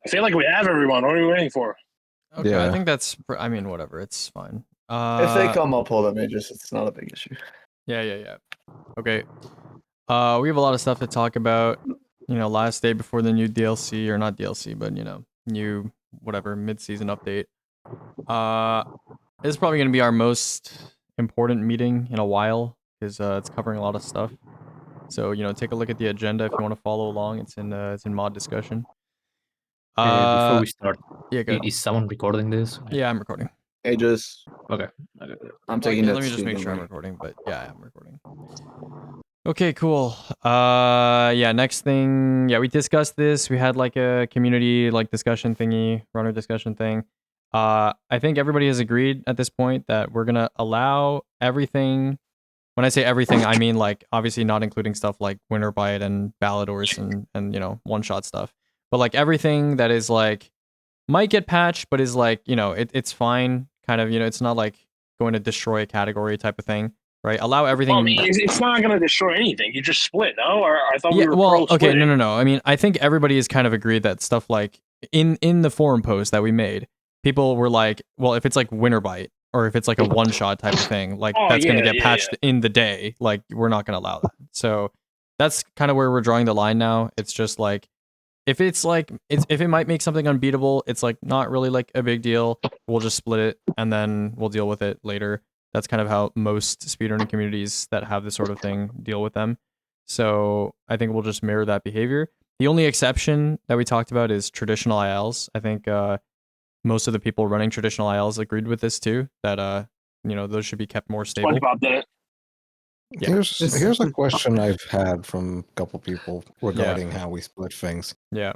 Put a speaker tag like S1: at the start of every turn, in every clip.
S1: I feel like we have everyone. What are we waiting for?
S2: Okay,
S3: Yeah.
S2: I think that's. I mean, whatever. It's fine.
S4: If they come, I'll pull them. It's not a big issue.
S2: Yeah. Okay. We have a lot of stuff to talk about. Last day before the new DLC, or not DLC, but new whatever mid-season update. This is probably going to be our most important meeting in a while because it's covering a lot of stuff. So take a look at the agenda if you want to follow along. It's in mod discussion.
S5: Before we start,
S2: Yeah, good.
S5: is someone recording this?
S2: Yeah, I'm recording.
S4: Hey, just
S5: Okay.
S4: I'm taking
S2: Let me just make sure I'm recording, but yeah, I'm recording. Okay, cool. Yeah, next thing, we discussed this. We had like a community discussion thingy, runner discussion thing. I think everybody has agreed at this point that we're gonna allow everything. When I say everything, I mean obviously not including stuff like winter bite and balladors and one shot stuff, but everything that is might get patched, but is it's fine. Kind of, it's not going to destroy a category type of thing, right? Allow everything.
S1: Well, I mean, it's not going to destroy anything. You just split, no? Or I thought we were
S2: okay,
S1: splitting.
S2: no. I mean, I think everybody has kind of agreed that stuff in the forum post that we made, people were like, well, if it's winter bite or if it's a one shot type of thing, that's going to get patched in the day. We're not going to allow that. So that's kind of where we're drawing the line now. It's just if it's if it might make something unbeatable, it's not really a big deal. We'll just split it and then we'll deal with it later. That's kind of how most speedrunning communities that have this sort of thing deal with them. So I think we'll just mirror that behavior. The only exception that we talked about is traditional ILs. I think most of the people running traditional ILs agreed with this too, that those should be kept more stable.
S1: SpongeBob did it.
S2: Yeah.
S3: Here's a question I've had from a couple people regarding how we split things.
S2: Yeah.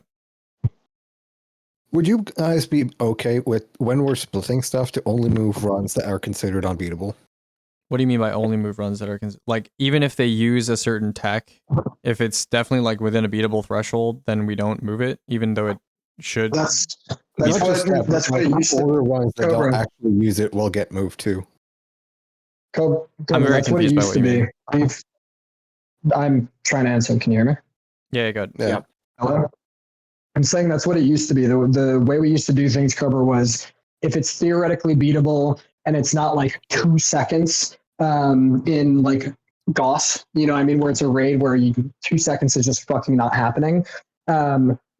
S3: Would you guys be okay with when we're splitting stuff to only move runs that are considered unbeatable?
S2: What do you mean by only move runs that are even if they use a certain tech, if it's definitely within a beatable threshold, then we don't move it, even though it should.
S3: That's what it used to. Older ones that don't actually use it will get moved too.
S2: I'm very confused by what you mean.
S6: I'm trying to answer. Can you hear me?
S2: Yeah, good.
S3: Yeah.
S6: Hello? I'm saying that's what it used to be. The way we used to do things, Cobra, was if it's theoretically beatable and it's not 2 seconds in Gauss, where it's a raid where 2 seconds is just fucking not happening.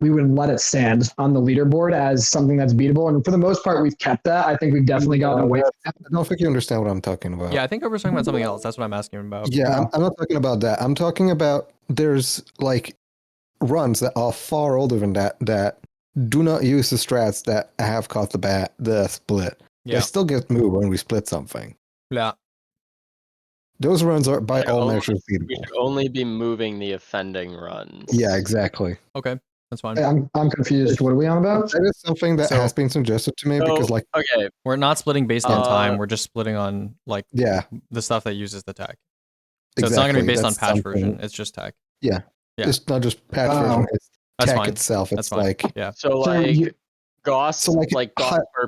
S6: We would let it stand on the leaderboard as something that's beatable. And for the most part, we've kept that. I think we've definitely gotten away from that.
S3: I don't think you understand what I'm talking about.
S2: Yeah, I think I was talking about something else. That's what I'm asking about.
S3: Yeah, I'm not talking about that. I'm talking about there's runs that are far older than that do not use the strats that have caused the split.
S2: Yeah.
S3: They still get moved when we split something.
S2: Yeah.
S3: Those runs are by all measures beatable.
S7: We should only be moving the offending runs.
S3: Yeah, exactly.
S2: Okay. That's fine.
S6: I'm confused. What are we on about?
S3: That is something that has been suggested to me because
S7: okay,
S2: we're not splitting based on time. We're just splitting on the stuff that uses the tech. So it's not going to be based on patch version. It's just tech.
S3: Yeah. It's not just patch version. It's
S2: That's
S3: tech
S2: fine.
S3: itself. It's
S2: yeah.
S7: So Gauss, Gauss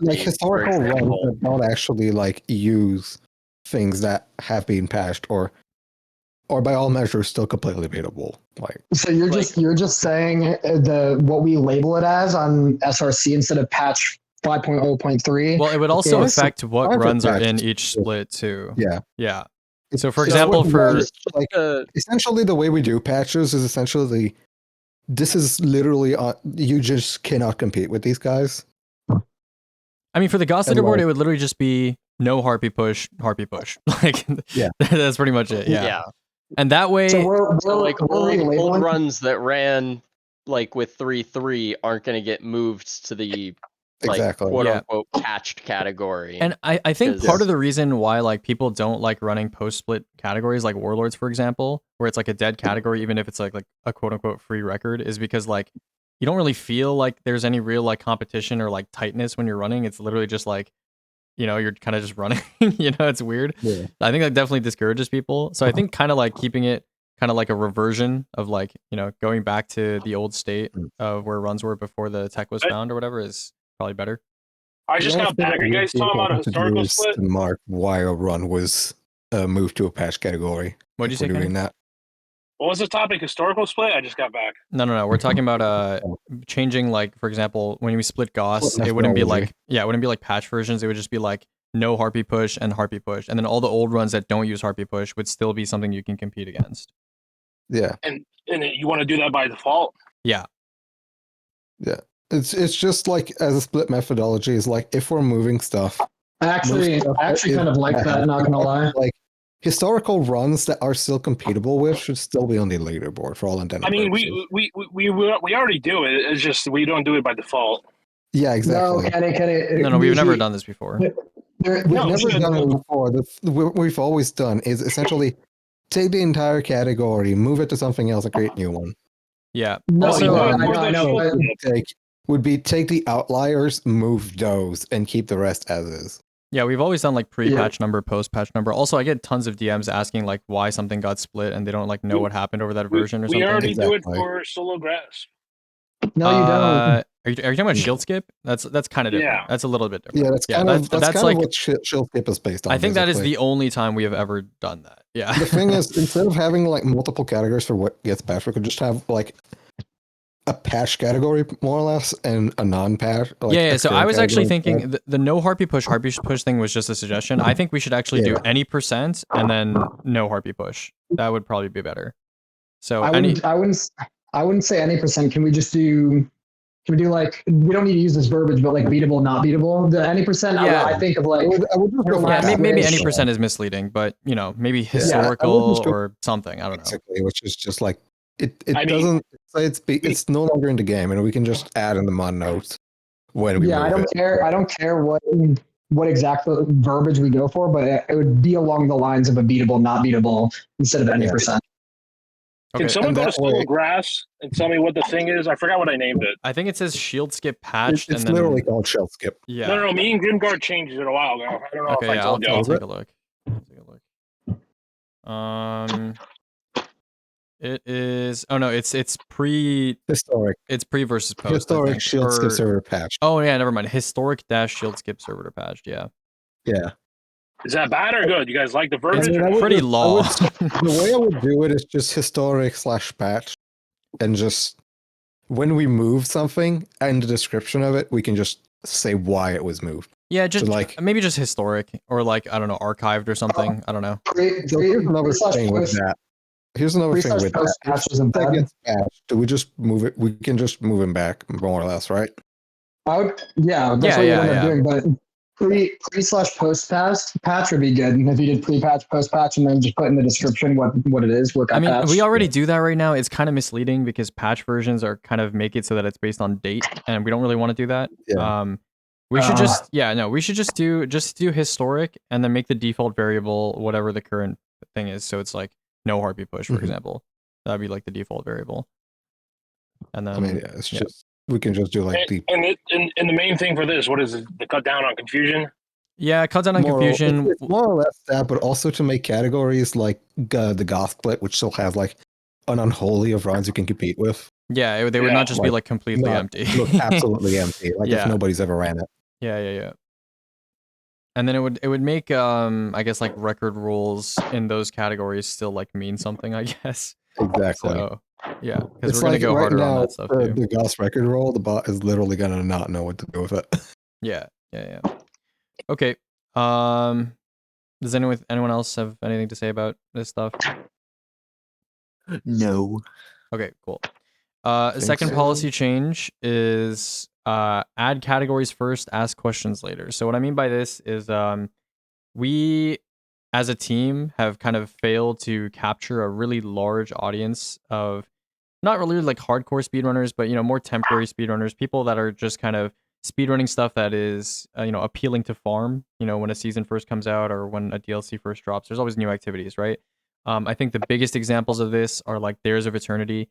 S3: historical runs that don't actually use things that have been patched or by all measures still completely beatable.
S6: So you're just saying what we label it as on SRC instead of patch 5.0.3.
S2: Well, it would also affect what runs are in each split too.
S3: Yeah.
S2: Yeah. So for example,
S3: essentially the way we do patches is essentially this is literally you just cannot compete with these guys.
S2: I mean, for the Gauss leaderboard, it would literally just be no harpy push.
S3: Yeah,
S2: that's pretty much it. Yeah. And that way,
S7: old runs that ran with 3.3 aren't going to get moved to the quote unquote patched category.
S2: And I think part of the reason why people don't like running post split categories like Warlords, for example, where it's a dead category, even if it's a quote unquote free record, is because you don't really feel like there's any real competition or tightness when you're running. It's literally just you're kind of just running. It's weird.
S3: Yeah.
S2: I think that definitely discourages people. So I think kind of keeping it kind of a reversion of going back to the old state of where runs were before the tech was found or whatever is probably better.
S1: I just got back. Are you guys talking about a historical split?
S3: Mark why a run was moved to a patch category.
S2: What did you say?
S3: Doing that.
S1: What was the topic? Historical split? I just got back.
S2: No. We're talking about changing, like, for example, when we split Goss,
S3: Split
S2: it wouldn't be like,
S3: methodology.
S2: it wouldn't be like patch versions. It would just be like no Harpy push and Harpy push, and then all the old runs that don't use Harpy push would still be something you can compete against.
S3: Yeah.
S1: And you want to do that by default?
S2: Yeah.
S3: Yeah. It's just like as a split methodology is like if we're moving stuff.
S6: I actually kind of like that, not gonna lie.
S3: Like historical runs that are still compatible with should still be on the leaderboard for all intents.
S1: I mean, we already do it. It's just we don't do it by default.
S3: Yeah, exactly.
S6: No, Kenny.
S2: No, we've never done this before.
S3: We've never done it before. What we've always done is essentially take the entire category, move it to something else, and create a new one.
S2: Yeah.
S6: No,
S2: Also,
S6: I know.
S3: Would be take the outliers, move those, and keep the rest as is.
S2: yeah, we've always done like pre-patch number, post-patch number. Also, I get tons of DMs asking like why something got split and they don't like know what happened over that version or something.
S1: We already do it
S3: Exactly.
S1: for solo grass.
S6: No, you don't.
S2: Are you talking about shield skip? That's kind of different.
S1: Yeah.
S2: That's a little bit different.
S3: Yeah, that's kind of
S2: like,
S3: what shield skip is based on.
S2: I think that is
S3: basically.
S2: the only time we have ever done that. Yeah.
S3: The thing is, instead of having like multiple categories for what gets patched, we could just have like a patch category more or less and a non-patch. Like,
S2: yeah. So I was actually
S3: category
S2: thinking the no Harpy push thing was just a suggestion. I think we should actually do any percent and then no Harpy push. That would probably be better. So
S6: I wouldn't say any percent. Can we do like, we don't need to use this verbiage, but like beatable, not beatable? The any percent,
S2: Yeah.
S6: I think of like,
S3: I would just go for
S2: yeah,
S3: that.
S2: maybe any percent is misleading, but you know, maybe historical or something. I don't know.
S3: Basically, which is just like it
S1: I mean-
S3: doesn't say it's no longer in the game, and we can just add in the mod notes when we
S6: yeah, I
S3: move
S6: don't
S3: it.
S6: care. I don't care what exact verbiage we go for, but it would be along the lines of a beatable, not beatable instead of any
S3: Yeah.
S6: percent.
S1: Can someone
S3: and
S1: go to
S3: that way-
S1: solo grass and tell me what the thing is? I forgot what I named it.
S2: I think it says shield skip patched
S3: It's
S2: and then
S3: literally called shell skip.
S2: yeah.
S1: No, me and Grimguard changed it a while ago. I don't know
S2: Okay,
S1: if I
S2: yeah,
S1: told
S2: I'll
S1: you.
S2: take a look. It is. Oh no, it's pre
S3: Historic
S2: versus post. I
S3: historic
S2: think.
S3: shield skip server patch.
S2: Oh yeah, never mind. Historic dash shield skip server patched. Yeah,
S3: Yeah.
S1: Is that bad or good? You guys like the verbiage?
S3: I would
S2: pretty
S3: just- I
S2: long.
S3: would- the way I would do it is just historic / patch, and just when we move something and the description of it, we can just say why it was moved.
S2: Yeah, just
S3: like-
S2: maybe just historic or like I don't know, archived or something. I don't know.
S3: So here's another thing with that. Here's another thing with that.
S6: Patch
S3: If
S6: isn't
S3: that
S6: bad.
S3: gets patched, do we just move it? We can just move him back, more or less, right?
S6: Yeah, that's what you end up doing. But pre / post patch would be good. If you did pre-patch, post-patch, and then just put in the description what it is. What got
S2: I mean,
S6: patched.
S2: we already do that right now. It's kind of misleading because patch versions are kind of make it so that it's based on date, and we don't really want to do that.
S3: Yeah.
S2: We should we should just do historic and then make the default variable whatever the current thing is. So it's like no Harpy push, for example. That'd be like the default variable. And then
S3: I mean, yeah, it's just we can just do like the
S1: And the main thing for this, what is it? The cut down on confusion?
S2: yeah, cut down on confusion.
S3: It's more or less that, but also to make categories like the Goth split, which still has like an unholy of runs you can compete with.
S2: Yeah, they would not just be like completely empty.
S3: Look absolutely empty, like if nobody's ever ran it.
S2: Yeah. And then it would make I guess like record rules in those categories still like mean something, I guess.
S3: Exactly.
S2: So yeah, because
S3: It's
S2: we're gonna
S3: like
S2: go
S3: right
S2: harder
S3: now
S2: on that stuff
S3: for
S2: too.
S3: the Goth record roll, the bot is literally gonna not know what to do with it.
S2: Yeah. Okay. Does anyone else have anything to say about this stuff?
S4: No.
S2: Okay, cool. Second
S3: so.
S2: policy change is add categories first, ask questions later. So what I mean by this is we as a team have kind of failed to capture a really large audience of not really like hardcore speedrunners, but more temporary speedrunners, people that are just kind of speedrunning stuff that is appealing to farm, when a season first comes out or when a DLC first drops. There's always new activities, right? I think the biggest examples of this are like Dares of Eternity,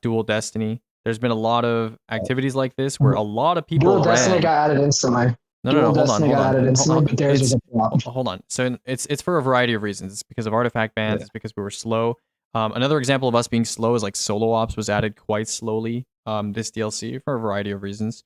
S2: Dual Destiny. There's been a lot of activities like this where a lot of people
S6: Dual Destiny got added instantly.
S2: No, hold on.
S6: Hold
S2: Hold on. So it's for a variety of reasons. It's because of artifact bans. It's because we were slow. Another example of us being slow is like solo ops was added quite slowly this DLC for a variety of reasons.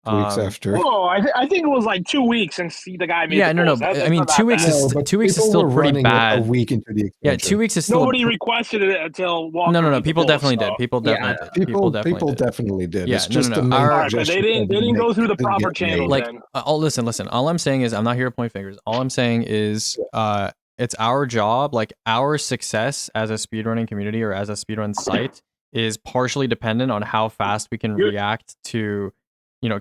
S3: Weeks after.
S1: Oh, I think it was like 2 weeks since the guy made.
S2: Yeah,
S1: the
S2: no.
S1: post. That's
S2: I mean,
S1: not
S2: 2
S1: that
S2: weeks
S1: bad.
S2: is
S3: but
S2: 2 weeks is
S3: people
S2: still
S3: were
S2: pretty
S3: running it
S2: bad.
S3: a week into the
S2: Yeah,
S3: expansion.
S2: 2 weeks is still.
S1: Nobody requested it until Walker.
S2: No.
S1: made the
S2: People
S1: post,
S2: definitely
S1: so.
S2: did. People definitely did.
S3: People
S2: definitely did.
S3: definitely did.
S2: Yeah,
S3: It's just
S2: no.
S3: the main
S2: Our-
S1: Alright, but they didn't go through the proper channels.
S2: Like,
S1: then.
S2: listen. All I'm saying is, I'm not here to point fingers. All I'm saying is, it's our job. Like, our success as a speedrunning community or as a speedrun site is partially dependent on how fast we can react to,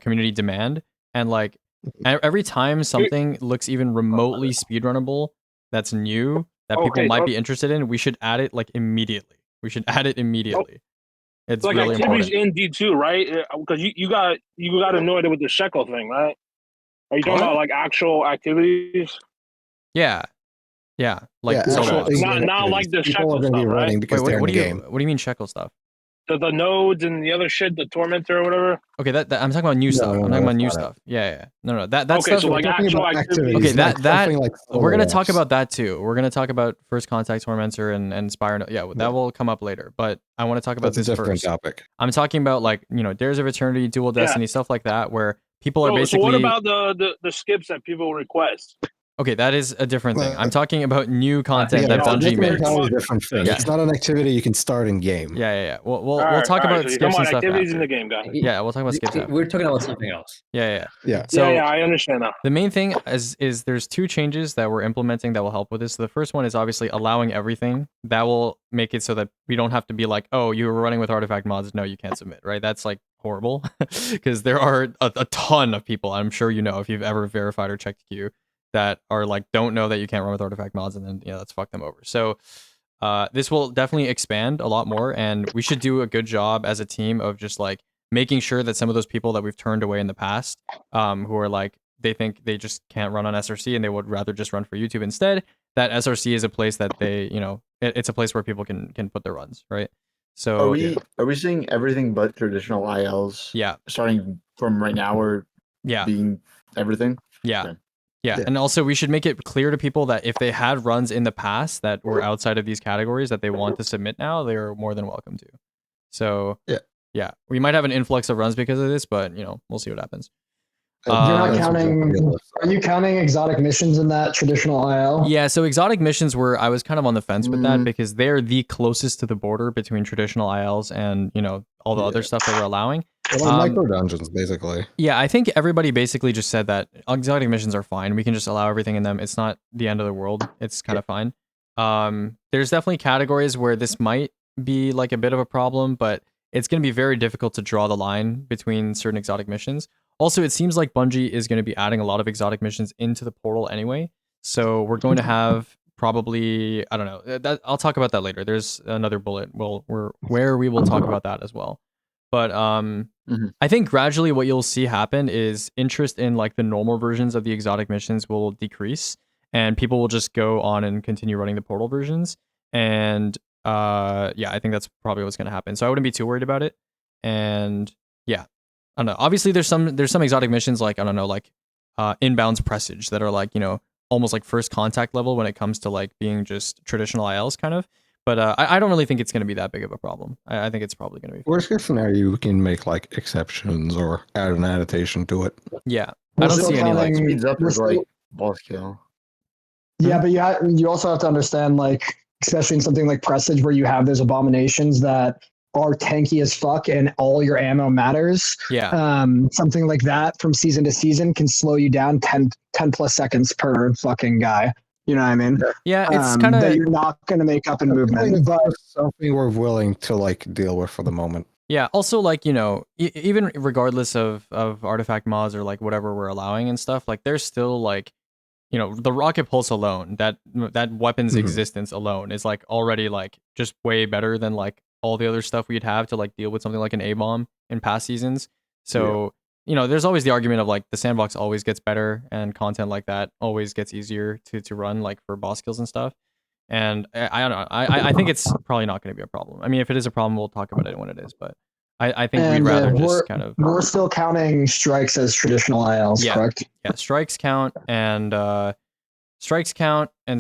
S2: community demand. And like, every time something looks even remotely speedrunnable, that's new, that people might be interested in, we should add it like immediately. We should add it immediately. It's
S1: like
S2: really
S1: activities
S2: important.
S1: in D2, right? Because you got annoyed with the shekel thing, right? Are you talking
S2: What?
S1: about like actual activities?
S2: Yeah. Like
S3: yeah,
S2: solo
S3: actual
S2: ops.
S3: in-game
S1: Not like
S3: activities.
S1: the
S3: People
S1: shekel
S3: are going to be
S1: stuff, right?
S3: running because
S2: Wait,
S3: they're in
S2: what
S3: the
S2: do you
S3: game.
S2: what do you mean shekel stuff?
S1: The nodes and the other shit, the tormentor or whatever.
S2: Okay, that I'm talking about new stuff. I'm talking about new stuff. Yeah. No. That
S1: Okay,
S2: stuff.
S1: so like
S3: talking
S1: actual
S3: about
S1: activities.
S2: Okay,
S3: like
S2: that
S3: something like
S2: we're gonna
S3: solo
S2: talk
S3: ops.
S2: about that too. We're gonna talk about first contact tormentor and Spire. Yeah, that will come up later. But I want to talk about
S3: That's a
S2: this
S3: different
S2: first.
S3: topic.
S2: I'm talking about like Dares of Eternity, Dual Destiny, stuff like that, where people are
S1: So
S2: basically.
S1: what about the skips that people request?
S2: Okay, that is a different thing. I'm talking about new content
S3: Yeah,
S2: that
S3: it's a
S2: Bungie makes.
S3: entirely different thing.
S2: Yeah.
S3: It's not an activity you can start in game.
S2: Yeah. We'll talk about
S1: So you're
S2: skips
S1: talking
S2: and
S1: about
S2: stuff
S1: activities
S2: after.
S1: in the game, guys.
S2: Yeah, we'll talk about skips after.
S5: We're talking about something else.
S2: Yeah.
S3: Yeah.
S2: So
S1: yeah, I understand now.
S2: the main thing is there's two changes that we're implementing that will help with this. So the first one is obviously allowing everything. That will make it so that we don't have to be like, oh, you were running with artifact mods. No, you can't submit, right? That's like horrible because there are a ton of people, I'm sure you know, if you've ever verified or checked queue, that are like, don't know that you can't run with artifact mods, and then, let's fuck them over. So this will definitely expand a lot more, and we should do a good job as a team of just like making sure that some of those people that we've turned away in the past, who are like, they think they just can't run on SRC and they would rather just run for YouTube instead, that SRC is a place that they, it's a place where people can put their runs, right? So
S4: are we seeing everything but traditional ILs?
S2: Yeah.
S4: Starting from right now, or being everything?
S2: Yeah.
S4: Okay.
S2: Yeah, and also we should make it clear to people that if they had runs in the past that were outside of these categories that they want to submit now, they are more than welcome to. So yeah, we might have an influx of runs because of this, but we'll see what happens.
S6: You're not counting. Are you counting exotic missions in that traditional IL?
S2: Yeah, so exotic missions I was kind of on the fence with that because they're the closest to the border between traditional ILs and all the other stuff that we're allowing.
S3: Like micro dungeons, basically.
S2: Yeah, I think everybody basically just said that exotic missions are fine. We can just allow everything in them. It's not the end of the world. It's kind of fine. There's definitely categories where this might be like a bit of a problem, but it's going to be very difficult to draw the line between certain exotic missions. Also, it seems like Bungie is going to be adding a lot of exotic missions into the portal anyway. So we're going to have probably, I don't know, I'll talk about that later. There's another bullet where we will talk about that as well. But I think gradually what you'll see happen is interest in like the normal versions of the exotic missions will decrease, and people will just go on and continue running the portal versions. And I think that's probably what's going to happen. So I wouldn't be too worried about it. And yeah, I don't know. Obviously, there's some exotic missions like, I don't know, like inbounds presage that are like, almost like first contact level when it comes to like being just traditional ILs kind of. But I don't really think it's going to be that big of a problem. I think it's probably going to be fine.
S3: Worst case scenario, you can make like exceptions or add an annotation to it.
S2: Yeah, I don't see any like
S4: speeds up is like boss kill.
S6: Yeah, but you also have to understand, like, especially in something like Presage where you have those abominations that are tanky as fuck and all your ammo matters.
S2: Yeah.
S6: Something like that from season to season can slow you down 10 plus seconds per fucking guy. You know what I mean?
S2: Yeah, it's kind of
S6: that you're not going to make up in movement.
S3: But something we're willing to like deal with for the moment.
S2: Yeah. Also, like, even regardless of artifact mods or like whatever we're allowing and stuff, like there's still like, the rocket pulse alone, that weapon's existence alone is like already like just way better than like all the other stuff we'd have to like deal with something like an A-bomb in past seasons. So there's always the argument of like the sandbox always gets better and content like that always gets easier to run like for boss kills and stuff. And I don't know. I think it's probably not going to be a problem. I mean, if it is a problem, we'll talk about it when it is. But I think we'd rather just kind of.
S6: We're still counting strikes as traditional ILs, correct?
S2: Yeah, strikes count and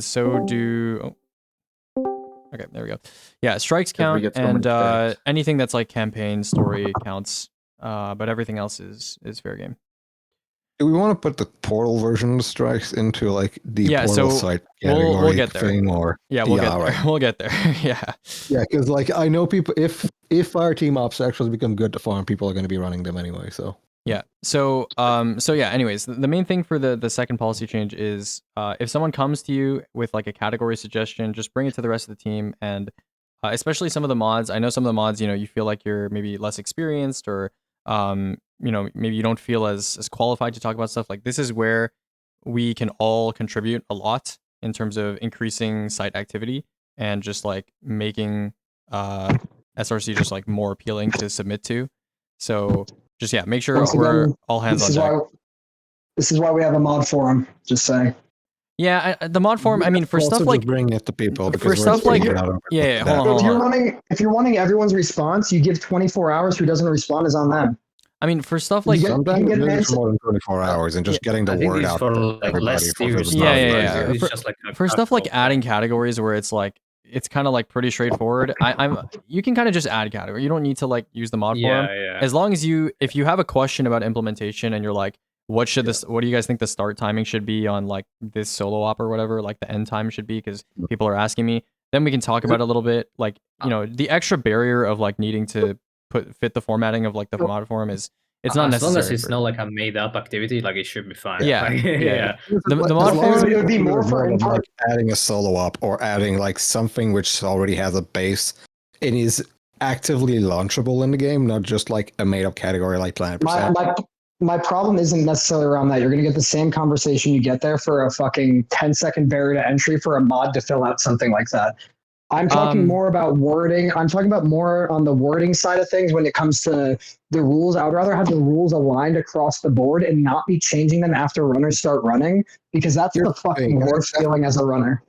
S2: so do. Okay, there we go. Yeah, strikes count and anything that's like campaign story counts. but everything else is fair game.
S3: Do we want to put the portal version of strikes into like the portal site category
S2: we'll get there.
S3: thing, or
S2: we'll get there. Right. We'll get there. Yeah,
S3: because like I know people, if our team ops actually become good to farm, people are going to be running them anyway. So
S2: yeah. So yeah. Anyways, the main thing for the second policy change is if someone comes to you with like a category suggestion, just bring it to the rest of the team, and especially some of the mods. I know some of the mods, you feel like you're maybe less experienced, or maybe you don't feel as qualified to talk about stuff. Like, this is where we can all contribute a lot in terms of increasing site activity and just like making SRC just like more appealing to submit to. So just make sure we're all hands on deck.
S6: This is why we have a mod forum. Just saying.
S2: Yeah, the mod forum. I mean, for stuff like
S3: bring it to people,
S2: for stuff like hold on.
S6: If you're wanting everyone's response, you give 24 hours. Who doesn't respond is on them.
S2: I mean, for stuff like
S3: sometimes it is more than 24 hours, and just getting the word out
S5: for
S3: to everybody.
S2: For stuff like adding categories where it's like it's kind of like pretty straightforward. You can kind of just add category. You don't need to like use the mod forum. As long as if you have a question about implementation and you're like, what do you guys think the start timing should be on like this solo op or whatever, like the end time should be, because people are asking me, then we can talk about it a little bit. Like, the extra barrier of like needing to fit the formatting of like the mod forum is not necessary.
S5: As long as it's not like a made up activity, like it should be fine.
S2: Yeah.
S3: The mod forum would be more for like adding a solo op or adding like something which already has a base and is actively launchable in the game, not just like a made up category like Planet Percent.
S6: My problem isn't necessarily around that. You're going to get the same conversation you get there for a fucking 10-second barrier to entry for a mod to fill out something like that. I'm talking more about wording. I'm talking about more on the wording side of things when it comes to the rules. I would rather have the rules aligned across the board and not be changing them after runners start running, because that's the fucking worst feeling as a runner.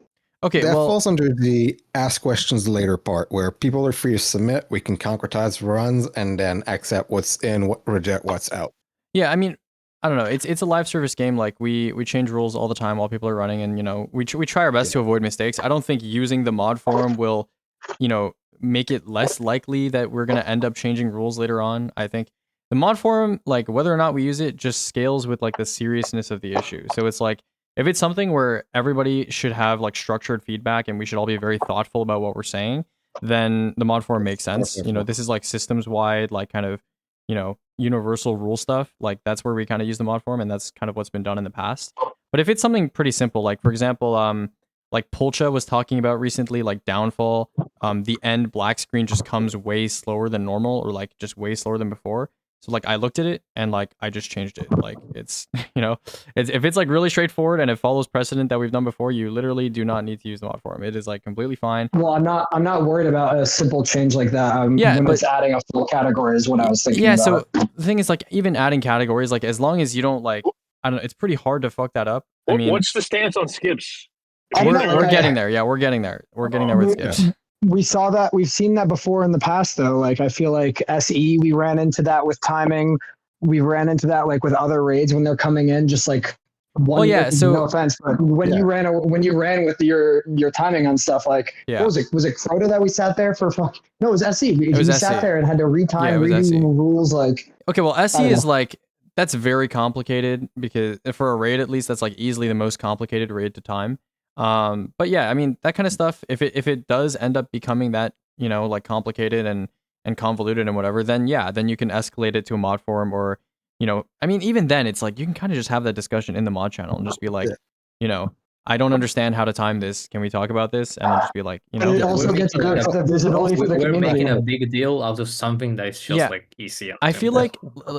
S2: Okay,
S3: that falls under the ask questions later part, where people are free to submit. We can concretize runs and then accept what's in, reject what's out.
S2: Yeah, I mean, I don't know. It's a live service game. Like we change rules all the time while people are running, and we try our best to avoid mistakes. I don't think using the mod forum will, make it less likely that we're gonna end up changing rules later on. I think the mod forum, like whether or not we use it, just scales with like the seriousness of the issue. So it's like if it's something where everybody should have like structured feedback and we should all be very thoughtful about what we're saying, then the mod forum makes sense. This is like systems wide, like kind of universal rule stuff. Like that's where we kind of use the mod forum, and that's kind of what's been done in the past. But if it's something pretty simple, like for example, like Polcha was talking about recently, like downfall, the end black screen just comes way slower than normal, or like just way slower than before. So like I looked at it and like I just changed it. Like it's if it's like really straightforward and it follows precedent that we've done before, you literally do not need to use the mod forum. It is like completely fine.
S6: Well, I'm not worried about a simple change like that. When it's adding a full category is what I was thinking.
S2: Yeah, so the thing is, like, even adding categories, like as long as you don't like, I don't know, it's pretty hard to fuck that up. I mean,
S1: what's the stance on skips?
S2: We're getting there. Yeah, we're getting there. We're getting there with skips.
S6: We saw that. We've seen that before in the past, though. Like, I feel like SE, we ran into that with timing. We ran into that like with other raids when they're coming in, just like one. So no offense, but when you ran with your timing on stuff, like what was it? Was it Crota that we sat there for? No, it was SE. We sat there and had to retime, redo rules. Like,
S2: okay, well, SE is like that's very complicated, because for a raid, at least, that's like easily the most complicated raid to time. But yeah, I mean, that kind of stuff, if it does end up becoming that, like complicated and convoluted and whatever, then you can escalate it to a mod forum, or, I mean, even then it's like, you can kind of just have that discussion in the mod channel and just be like, I don't understand how to time this. Can we talk about this? And then just be like,
S6: And it also gets good visibility for the community.
S5: We're making a big deal out of something that is just like easy.
S2: I feel like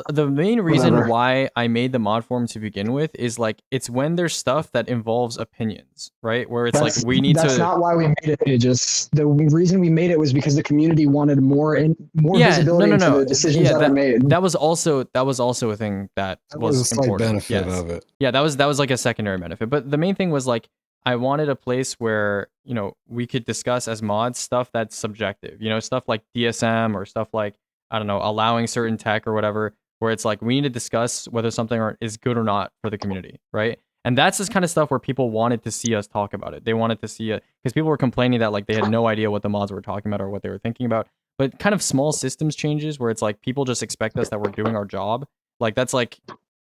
S2: the main reason why I made the mod forum to begin with is like, it's when there's stuff that involves opinions, right? Where it's like, we need
S6: That's not why we made it. The reason we made it was because the community wanted more visibility into the decisions that are made.
S2: That was also a thing that was
S3: a
S2: important.
S3: Benefit of it.
S2: Yeah, that was like a secondary benefit. But the main thing was like, I wanted a place where, we could discuss as mods stuff that's subjective, stuff like DSM, or stuff like, I don't know, allowing certain tech or whatever, where it's like, we need to discuss whether something is good or not for the community, right? And that's this kind of stuff where people wanted to see us talk about it. They wanted to see it, because people were complaining that like they had no idea what the mods were talking about or what they were thinking about. but kind of small systems changes where it's like people just expect us that we're doing our job. Like that's like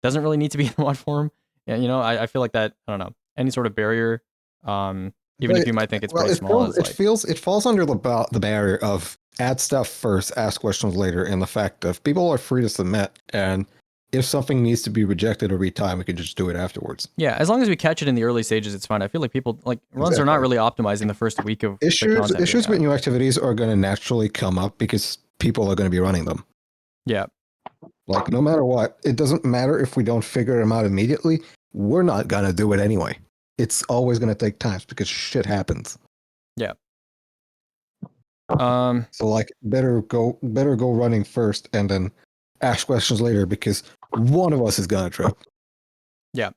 S2: doesn't really need to be in the mod form. Yeah, you know, I feel like that. I don't know, any sort of barrier. Even if you might think it's pretty small,
S3: it falls under the barrier of add stuff first, ask questions later, and the fact of people are free to submit, and if something needs to be rejected or retimed, we can just do it afterwards.
S2: Yeah, as long as we catch it in the early stages, it's fine. I feel like people runs are not really optimized in the first week of
S3: issues with new activities are going to naturally come up because people are going to be running them.
S2: Yeah,
S3: like no matter what, it doesn't matter if we don't figure them out immediately. We're not going to do it anyway. It's always going to take time because shit happens.
S2: Yeah.
S3: So like better go running first and then ask questions later because one of us is gonna trip.
S2: Yeah.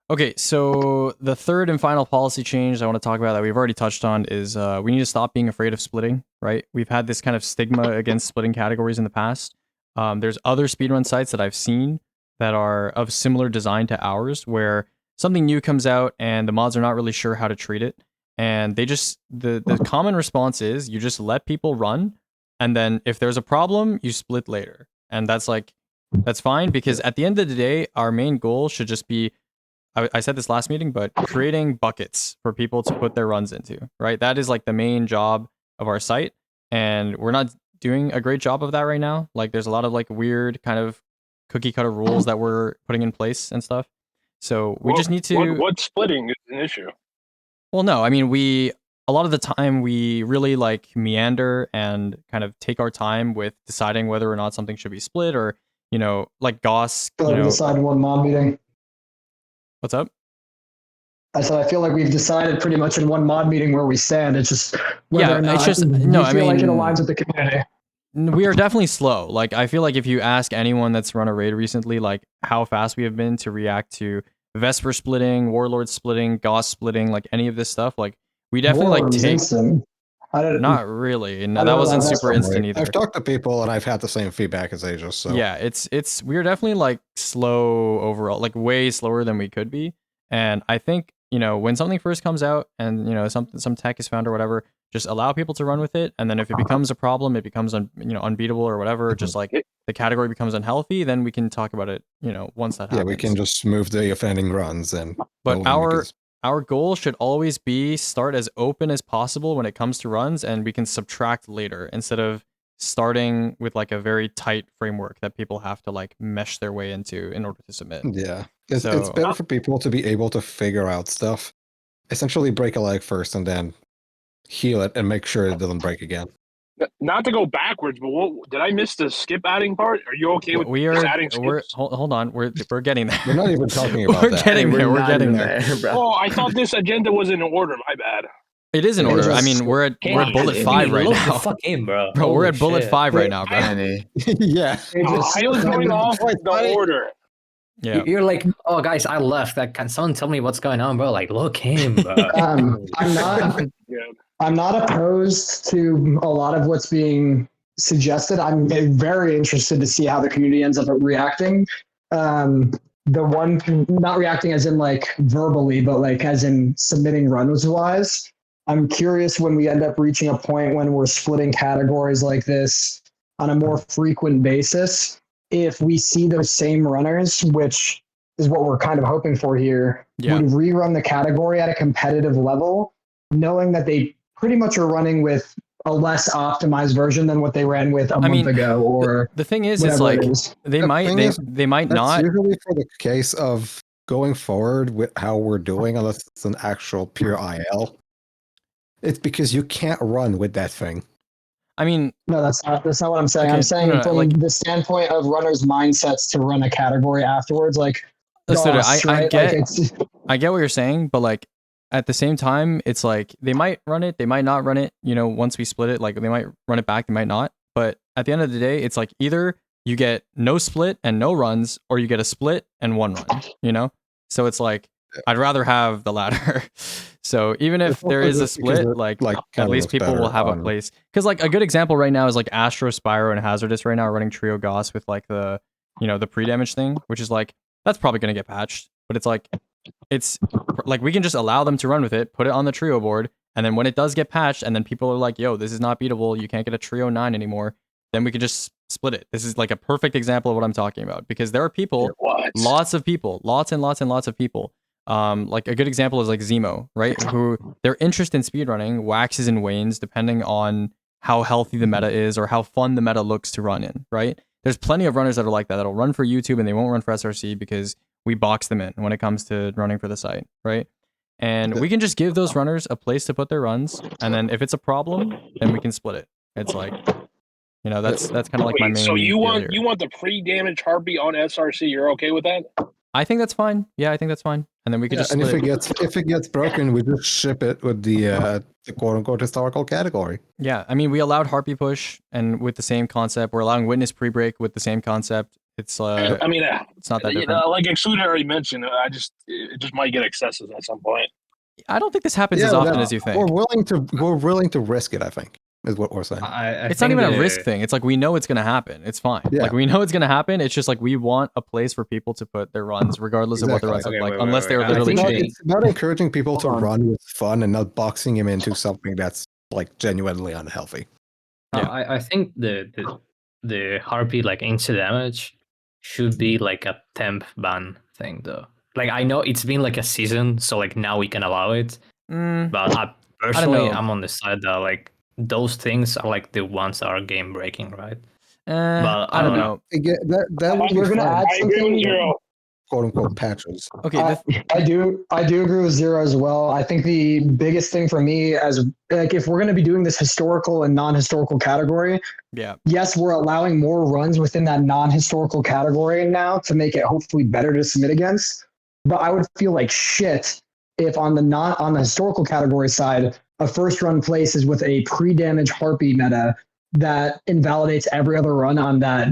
S2: Okay, so the third and final policy change I want to talk about that we've already touched on is we need to stop being afraid of splitting, right? We've had this kind of stigma against splitting categories in the past. There's other speedrun sites that I've seen that are of similar design to ours where something new comes out and the mods are not really sure how to treat it. And they just, the common response is you just let people run. And then if there's a problem, you split later. And that's fine because at the end of the day, our main goal should just be, I said this last meeting, but creating buckets for people to put their runs into, right? That is like the main job of our site. And we're not doing a great job of that right now. Like there's a lot of like weird kind of cookie cutter rules that we're putting in place and stuff. So we just need to...
S1: What splitting is an issue?
S2: Well, no, I mean, a lot of the time we really like meander and kind of take our time with deciding whether or not something should be split or, you know, like Goss.
S6: Decide in one mod meeting.
S2: What's up?
S6: I said, I feel like we've decided pretty much in one mod meeting where we stand. It's just whether or not
S2: it's just, no, I mean,
S6: like it aligns with the community.
S2: We are definitely slow. Like, I feel like if you ask anyone that's run a raid recently, like how fast we have been to react to Vesper splitting, Warlord splitting, Goss splitting, like any of this stuff, like we definitely like take. Not really. No, that wasn't super instant either.
S3: I've talked to people and I've had the same feedback as Asia. So
S2: yeah, we're definitely like slow overall, like way slower than we could be. And I think, you know, when something first comes out and, you know, some tech is found or whatever, just allow people to run with it. And then if it becomes a problem, it becomes unbeatable or whatever, just like the category becomes unhealthy, then we can talk about it, you know, once that happens.
S3: Yeah, we can just move the offending runs and
S2: but our goal should always be start as open as possible when it comes to runs, and we can subtract later instead of starting with like a very tight framework that people have to like mesh their way into in order to submit.
S3: Yeah, it's better for people to be able to figure out stuff. Essentially break a leg first and then heal it and make sure it doesn't break again.
S1: Not to go backwards, but did I miss the skip adding part? Are you okay with adding skips?
S2: Hold on, we're getting there.
S3: We're not even talking about
S2: that. We're getting there.
S1: Oh, I thought this agenda was in order. My bad.
S2: It is in order. I mean, we're at bullet 5 right now.
S5: The fuck in, bro.
S2: Bro, we're at bullet 5 right now, bro.
S3: Yeah.
S1: I was going off the order.
S2: Yeah.
S5: You're like, oh guys, I left. Can someone tell me what's going on, bro? Like, look him, bro.
S6: I'm not opposed to a lot of what's being suggested. I'm very interested to see how the community ends up reacting. The one not reacting as in like verbally, but like as in submitting runs wise. I'm curious when we end up reaching a point when we're splitting categories like this on a more frequent basis, if we see those same runners, which is what we're kind of hoping for here, would rerun the category at a competitive level, knowing that they pretty much are running with a less optimized version than what they ran with a month ago. Or
S2: the thing is, it's like they might not.
S3: That's usually for the case of going forward with how we're doing, unless it's an actual pure IL. It's because you can't run with that thing.
S2: I mean,
S6: no, that's not what I'm saying. Okay, I'm saying from like the standpoint of runners' mindsets to run a category afterwards. Like,
S2: I get what you're saying, but like, at the same time, it's like they might run it, they might not run it, you know, once we split it, like they might run it back, they might not. But at the end of the day, it's like either you get no split and no runs, or you get a split and one run, you know? So it's like, I'd rather have the latter. So even if there is a split, like at least people will have a place. Because like a good example right now is like Astro, Spyro, and Hazardous right now are running Trio Goss with like the, you know, the pre-damage thing, which is like, that's probably going to get patched. But it's like we can just allow them to run with it, put it on the trio board, And then when it does get patched, and then people are like, "Yo, this is not beatable. You can't get a trio 9 anymore." Then we can just split it. This is like a perfect example of what I'm talking about, because there are people, lots and lots of people. Like a good example is like Zemo, right? Who their interest in speedrunning waxes and wanes depending on how healthy the meta is or how fun the meta looks to run in, right? There's plenty of runners that are like that, that'll run for YouTube and they won't run for SRC because we box them in when it comes to running for the site, right? And we can just give those runners a place to put their runs, and then if it's a problem, then we can split it. It's like, you know, that's kind of like my main.
S1: So you want the pre-damage Harpy on SRC? You're okay with that?
S2: I think that's fine. Yeah, I think that's fine. And then we could just split
S3: if it gets broken, we just ship it with the quote unquote historical category.
S2: Yeah, I mean, we allowed Harpy push and with the same concept. We're allowing witness pre-break with the same concept. It's I mean, it's not that different.
S1: Like Excluder already mentioned, it just might get excessive at some point.
S2: I don't think this happens as often as you think.
S3: We're willing to risk it, I think, is what we're saying.
S2: It's not even a risk thing. It's like we know it's going to happen. It's fine. Yeah. Like we know it's going to happen. It's just like we want a place for people to put their runs, regardless of what the runs look like, unless they're literally cheating.
S3: It's about encouraging people to run with fun and not boxing him into something that's like genuinely unhealthy.
S5: Yeah. I think the Harpy like instant damage should be like a temp ban thing though. Like I know it's been like a season, so like now we can allow it. But personally, I'm on the side that like those things are like the ones that are game breaking, right?
S2: But
S5: I don't know.
S6: We're gonna add something.
S3: Quote unquote patches.
S2: Okay,
S6: I do agree with Zero as well. I think the biggest thing for me, as like if we're going to be doing this historical and non-historical category, yes, we're allowing more runs within that non-historical category now to make it hopefully better to submit against. But I would feel like shit if on the historical category side, a first run place is with a pre-damage Harpy meta that invalidates every other run on that.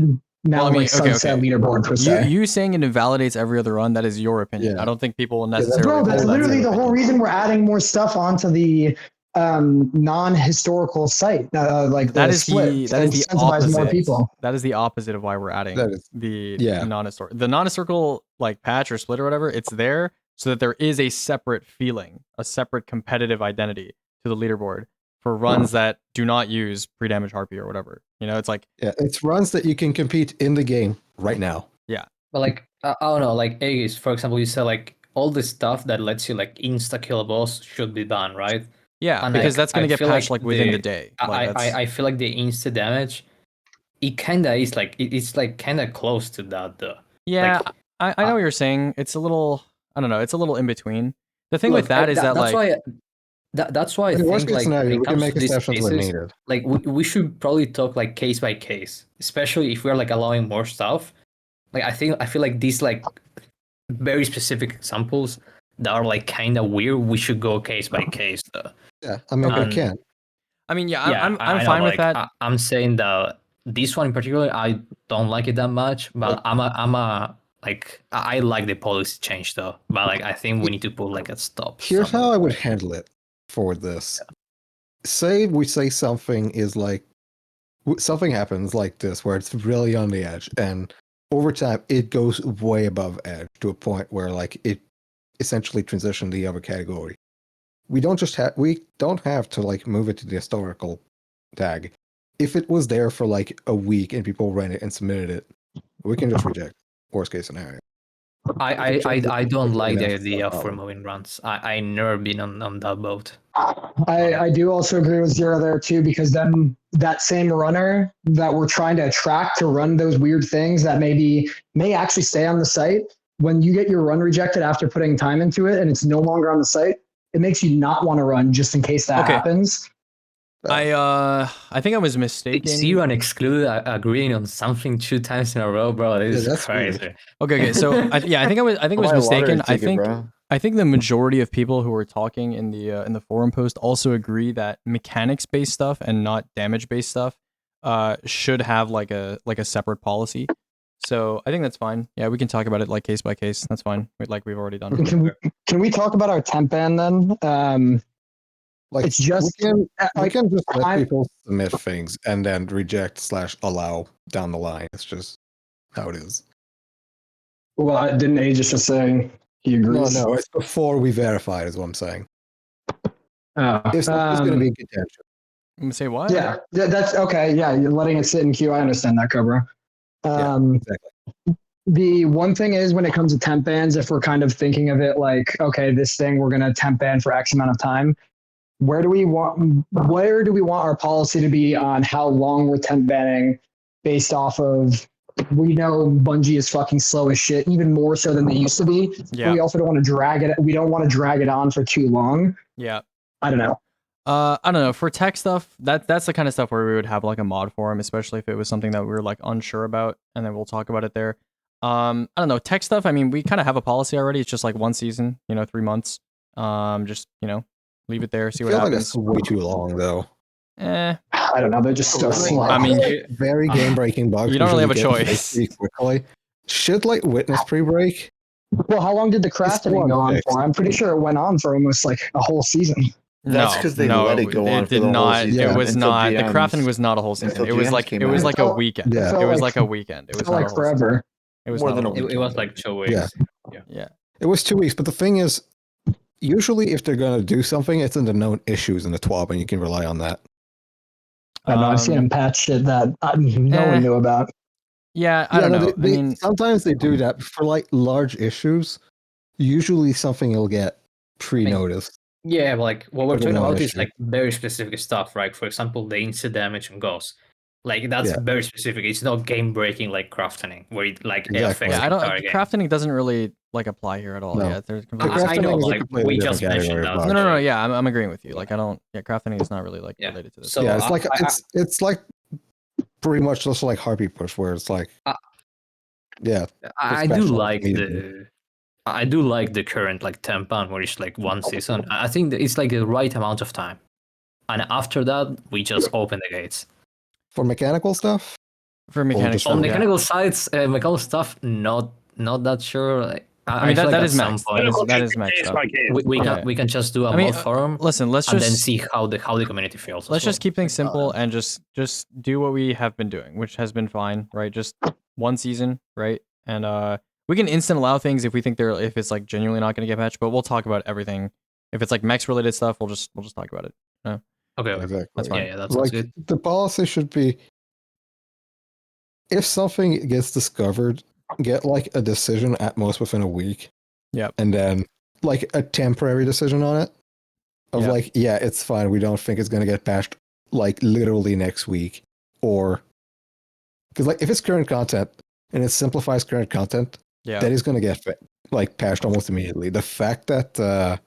S6: Sunset leaderboard per se.
S2: You saying it invalidates every other run, that is your opinion. Yeah. I don't think people will necessarily.
S6: Bro, that's literally the whole reason we're adding more stuff onto the non-historical site. Like
S2: that is the opposite.
S6: More people.
S2: That is the opposite of why we're adding the non-historical. The non-historical like patch or split or whatever. It's there so that there is a separate feeling, a separate competitive identity to the leaderboard for runs that do not use pre-damage Harpy or whatever. You know, it's like
S3: it's runs that you can compete in the game right now.
S2: Yeah,
S5: but like I don't know, like Aegis, for example, you said like all the stuff that lets you like insta kill a boss should be done, right?
S2: Yeah, and because that's gonna get patched like within the day.
S5: I feel like the insta damage, it kinda is like it's like kinda close to that though.
S2: Yeah, like, I know what you're saying. It's a little, I don't know, it's a little in between. The thing with that is that's like.
S5: That's why I think like when it comes to these cases, like we should probably talk like case by case, especially if we're like allowing more stuff. Like I feel like these like very specific examples that are like kind of weird. We should go case by case though.
S3: Yeah, I mean we can.
S2: I mean, I'm fine with that.
S5: I'm saying that this one in particular, I don't like it that much, but I'm a like I like the policy change though. But like I think we need to put like a stop.
S3: Here's how I would handle it. For this, say we say something is like something happens like this where it's really on the edge, and over time it goes way above edge to a point where like it essentially transitioned to the other category. We don't have to like move it to the historical tag. If it was there for like a week and people ran it and submitted it, we can just reject. Worst case scenario.
S5: I don't like the idea of removing runs. I never been on that boat.
S6: I do also agree with Zero there too, because then that same runner that we're trying to attract to run those weird things that may actually stay on the site, when you get your run rejected after putting time into it and it's no longer on the site, it makes you not want to run just in case that happens.
S2: I think I was mistaken.
S5: Zero and Exclude agreeing on something 2 times in a row, bro. This is crazy.
S2: Weird. Okay. So I think I was mistaken. I think the majority of people who were talking in the forum post also agree that mechanics based stuff and not damage based stuff should have like a separate policy. So I think that's fine. Yeah, we can talk about it like case by case. That's fine. Like we've already done.
S6: Can we talk about our temp ban then?
S3: Like
S6: it's just
S3: we can just let people submit things and then reject / allow down the line. It's just how it is.
S6: Well, didn't Aegis just say he agrees?
S3: No, it's before we verify it, is what I'm saying. If something's going to be in contention.
S2: Say what?
S6: Yeah, that's okay. Yeah, you're letting it sit in queue. I understand that, Cobra.
S3: Exactly.
S6: The one thing is when it comes to temp bans, if we're kind of thinking of it like, okay, this thing we're going to temp ban for X amount of time, where do we want our policy to be on how long we're temp banning based off of, we know Bungie is fucking slow as shit, even more so than they used to be.
S2: Yeah.
S6: We also don't want to drag it. We don't want to drag it on for too long.
S2: Yeah.
S6: I don't know.
S2: I don't know. For tech stuff, that's the kind of stuff where we would have like a mod forum, especially if it was something that we were like unsure about, and then we'll talk about it there. I don't know. Tech stuff, I mean, we kind of have a policy already. It's just like 1 season, 3 months. Just, leave it there, see what happens.
S3: Like that's way too long, though.
S6: I don't know. They're just so slow.
S2: I mean,
S3: very game-breaking bugs.
S2: You don't really have a choice.
S3: Quickly. Should like witness pre-break.
S6: Well, how long did the crafting go on for? I'm pretty sure it went on for almost like a whole season.
S8: That's because they let it go on.
S2: It did not. It was not. The crafting was not a whole season. It was like a weekend.
S3: Yeah.
S2: It was like a weekend. It was
S6: like forever.
S2: It was
S8: more than a week.
S5: It was like 2 weeks.
S2: Yeah.
S3: It was 2 weeks, but the thing is, usually if they're gonna do something, it's in the known issues in the TWAB, and you can rely on that.
S6: I know. I've seen them patch shit that no one knew about.
S2: Yeah, I don't know. I mean,
S3: sometimes they do that for like large issues. Usually, something will get pre-noticed.
S5: Yeah, but like what we're talking about is like very specific stuff, right? For example, the instant damage and ghosts. Like that's very specific. It's not game breaking like crafting, where it like affects
S2: I don't.
S5: target.
S2: Crafting doesn't really like apply here at all.
S3: No.
S2: Yeah, there's
S5: I know, like we just mentioned that.
S2: No. Yeah, I'm agreeing with you. Like I don't. Yeah, crafting is not really like related to this.
S3: So yeah, it's like pretty much just like Harpy Push, where it's like
S5: I do like the current like temp ban where it's like 1 season. I think that it's like the right amount of time, and after that we just open the gates
S3: for mechanical stuff.
S5: On mechanical sides, mechanical stuff, not that sure. Like,
S2: I mean that is max. That is max.
S5: We can just do a mod forum.
S2: Listen, let's
S5: and
S2: just
S5: then see how the community feels.
S2: Let's just keep things simple and just do what we have been doing, which has been fine, right? Just 1 season, right? And we can instant allow things if we think if it's like genuinely not going to get patched, but we'll talk about everything. If it's like mechs related stuff, we'll just talk about it. No?
S5: Okay,
S3: exactly.
S2: That's fine.
S5: Yeah, that sounds good.
S3: The policy should be, if something gets discovered, get like a decision at most within a week.
S2: Yep.
S3: And then like a temporary decision on it of like, yeah, it's fine. We don't think it's going to get patched like literally next week, or because like if it's current content and it simplifies current content, that is going to get like patched almost immediately. The fact that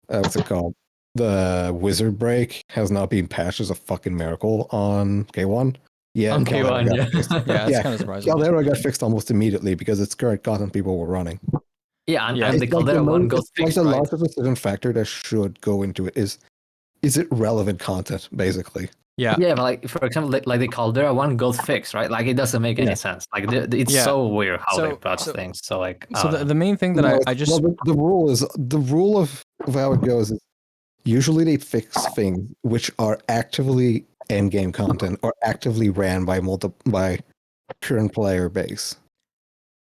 S3: what's it called, the wizard break has not been patched is a fucking miracle on K1. Yeah,
S5: on K1,
S2: it's kind of surprising.
S3: Caldera got fixed almost immediately because it's current content people were running.
S5: Yeah, and the Caldera one got fixed.
S3: Like the largest decision factor that should go into it is it relevant content, basically.
S2: Yeah,
S5: but like for example, like the Caldera one got fixed, right? Like it doesn't make any sense. Like it's so weird how they patch things. So like,
S2: the main thing that I just
S3: the rule of how it goes is usually they fix things which are actively end game content or actively ran by current player base.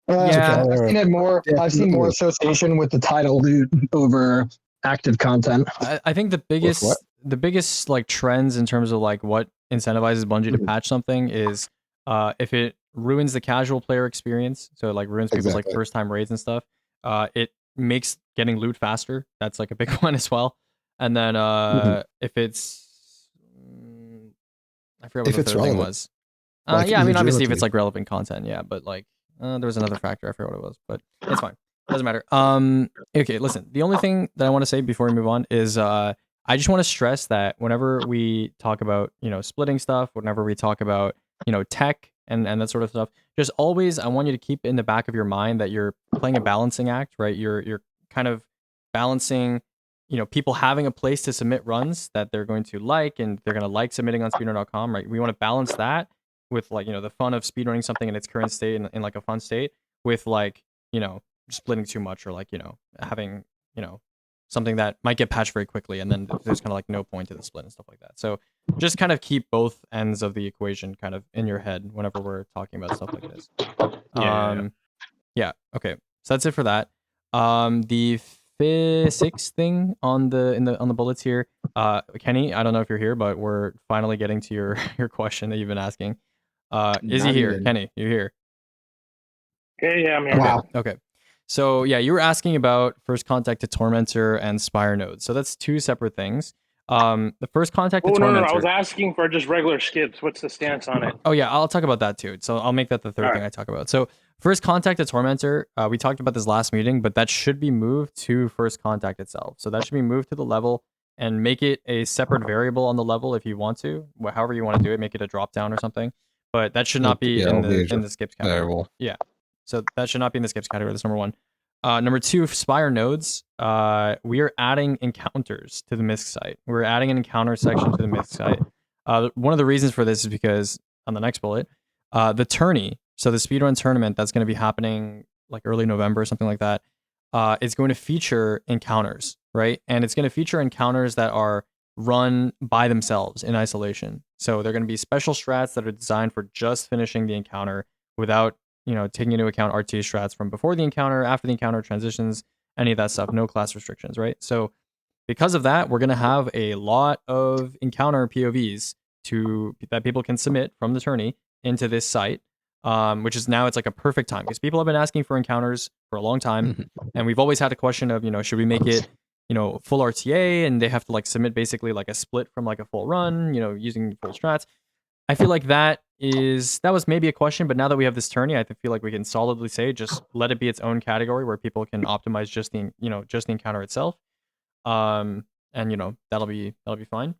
S6: I've seen it more. I've seen more association with the title loot over active content.
S2: I think the biggest like trends in terms of like what incentivizes Bungie to patch something is if it ruins the casual player experience, so it like ruins people's like first time raids and stuff. It makes getting loot faster. That's like a big one as well. And then if it's I forgot what the third thing was. Like, I mean obviously if it's like relevant content, but like there was another factor, I forgot what it was, but it's fine. Doesn't matter. Okay, listen. The only thing that I want to say before we move on is I just want to stress that whenever we talk about, splitting stuff, whenever we talk about, tech and that sort of stuff, just always I want you to keep in the back of your mind that you're playing a balancing act, right? You're kind of balancing, people having a place to submit runs that they're going to like and they're going to like submitting on speedrunner.com, right? We want to balance that with like, the fun of speedrunning something in its current state in like a fun state with like, splitting too much or like, having, something that might get patched very quickly and then there's kind of like no point to the split and stuff like that. So just kind of keep both ends of the equation kind of in your head whenever we're talking about stuff like this. Okay. So that's it for that. The sixth thing on the bullets here. Kenny, I don't know if you're here, but we're finally getting to your question that you've been asking. Is he here? Kenny, you're here.
S1: Yeah, I'm here.
S6: Wow.
S2: Okay. So yeah, you were asking about first contact to Tormentor and Spire nodes. So that's two separate things. The first contact to Tormentor.
S1: No, I was asking for just regular skips. What's the stance on it?
S2: Oh yeah, I'll talk about that too. So I'll make that the third thing I talk about. So first contact to Tormentor, we talked about this last meeting, but that should be moved to first contact itself. So that should be moved to the level and make it a separate variable on the level if you want to. However you want to do it, make it a drop down or something. But that should not be in the skips category. Variable. Yeah. So that should not be in the skips category. That's number one. Number two, Spire nodes. We are adding encounters to the MISC site. We're adding an encounter section to the MISC site. One of the reasons for this is because on the next bullet, the tourney, so the speedrun tournament that's going to be happening like early November or something like that, is going to feature encounters, right? And it's going to feature encounters that are run by themselves in isolation. So they're going to be special strats that are designed for just finishing the encounter without taking into account RTA strats from before the encounter, after the encounter, transitions, any of that stuff, no class restrictions, right? So because of that, we're going to have a lot of encounter POVs that people can submit from the tourney into this site, which is now it's like a perfect time because people have been asking for encounters for a long time. And we've always had a question of, should we make it, full RTA and they have to like submit basically like a split from like a full run, using full strats. I feel like that was maybe a question, but now that we have this tourney, I feel like we can solidly say just let it be its own category where people can optimize just the encounter itself, and that'll be fine.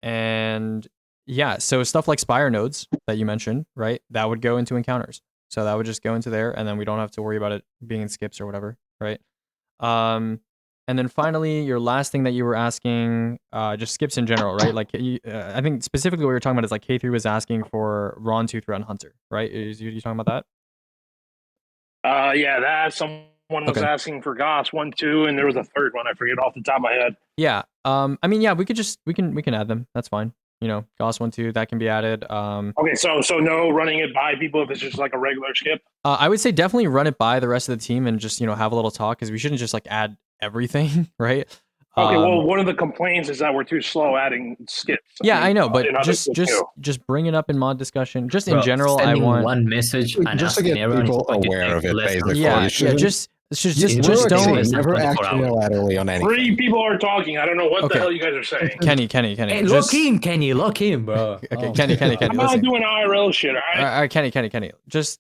S2: And yeah, so stuff like Spire nodes that you mentioned, right? That would go into encounters, so that would just go into there, and then we don't have to worry about it being in skips or whatever, right? And then finally, your last thing that you were asking, just skips in general, right? Like, I think specifically what you're talking about is like K3 was asking for Ron 2-3 on Hunter, right? You talking about
S1: that? Yeah, that someone was asking for Goss 1-2, and there was a third one I forget off the top of my head.
S2: Yeah, I mean, yeah, we can add them. That's fine. Goss 1-2 that can be added.
S1: Okay, so no running it by people if it's just like a regular skip.
S2: I would say definitely run it by the rest of the team and just have a little talk because we shouldn't just like add everything, right?
S1: Okay, well, one of the complaints is that we're too slow adding skips.
S2: Yeah, I know, but just bring it up in mod discussion. Just in general, I want
S5: one message and
S3: just to get people aware of it. Basically,
S2: yeah, just don't
S3: never act unilaterally on anything.
S1: 3 people are talking. I don't know what the hell you guys are saying.
S2: Kenny.
S5: Hey, look in, bro.
S2: Okay, Kenny.
S1: I'm not doing IRL shit. All
S2: right, Kenny. Just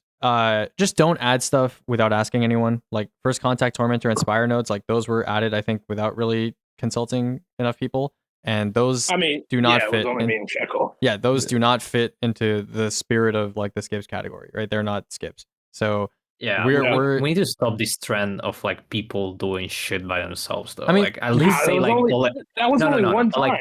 S2: don't add stuff without asking anyone. Like first contact, Tormentor, and Spire nodes, like those were added, I think, without really consulting enough people, and those do not fit. Yeah, those do not fit into the spirit of like the skips category, right? They're not skips. So
S5: yeah, we need to stop this trend of like people doing shit by themselves, though.
S2: I mean,
S5: like at least say like
S1: that was only one time.
S5: Like,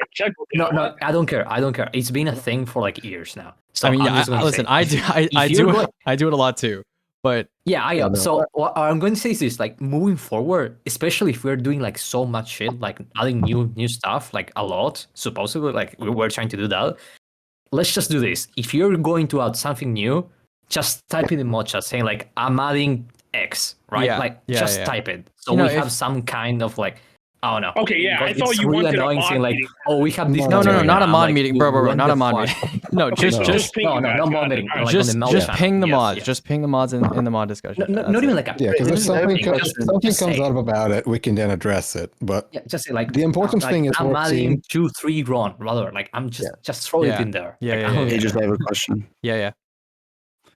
S5: no, I don't care. It's been a thing for like years now. So
S2: I mean, listen, I do it a lot too. But
S5: yeah, I am. So what I'm going to say is this: like moving forward, especially if we're doing like so much shit, like adding new stuff, like a lot. Supposedly, like we're trying to do that. Let's just do this. If you're going to add something new, just type in the mod chat saying like I'm adding X, right? Just type it. So we have some kind of like, I don't know.
S1: Okay, yeah, I thought you wanted a mod
S5: saying like, oh, we have this.
S2: No, not a mod meeting, bro, not a mod meeting. No, just
S5: not mod meeting.
S2: Just ping the mods. Just ping the mods in the mod discussion.
S5: Not even like a
S3: because if something comes up about it, we can then address it. But
S5: just say like
S3: the important thing is
S5: I'm adding 2-3 Ron rather. Like I'm just throw it in there.
S8: I just have a question.
S2: Yeah.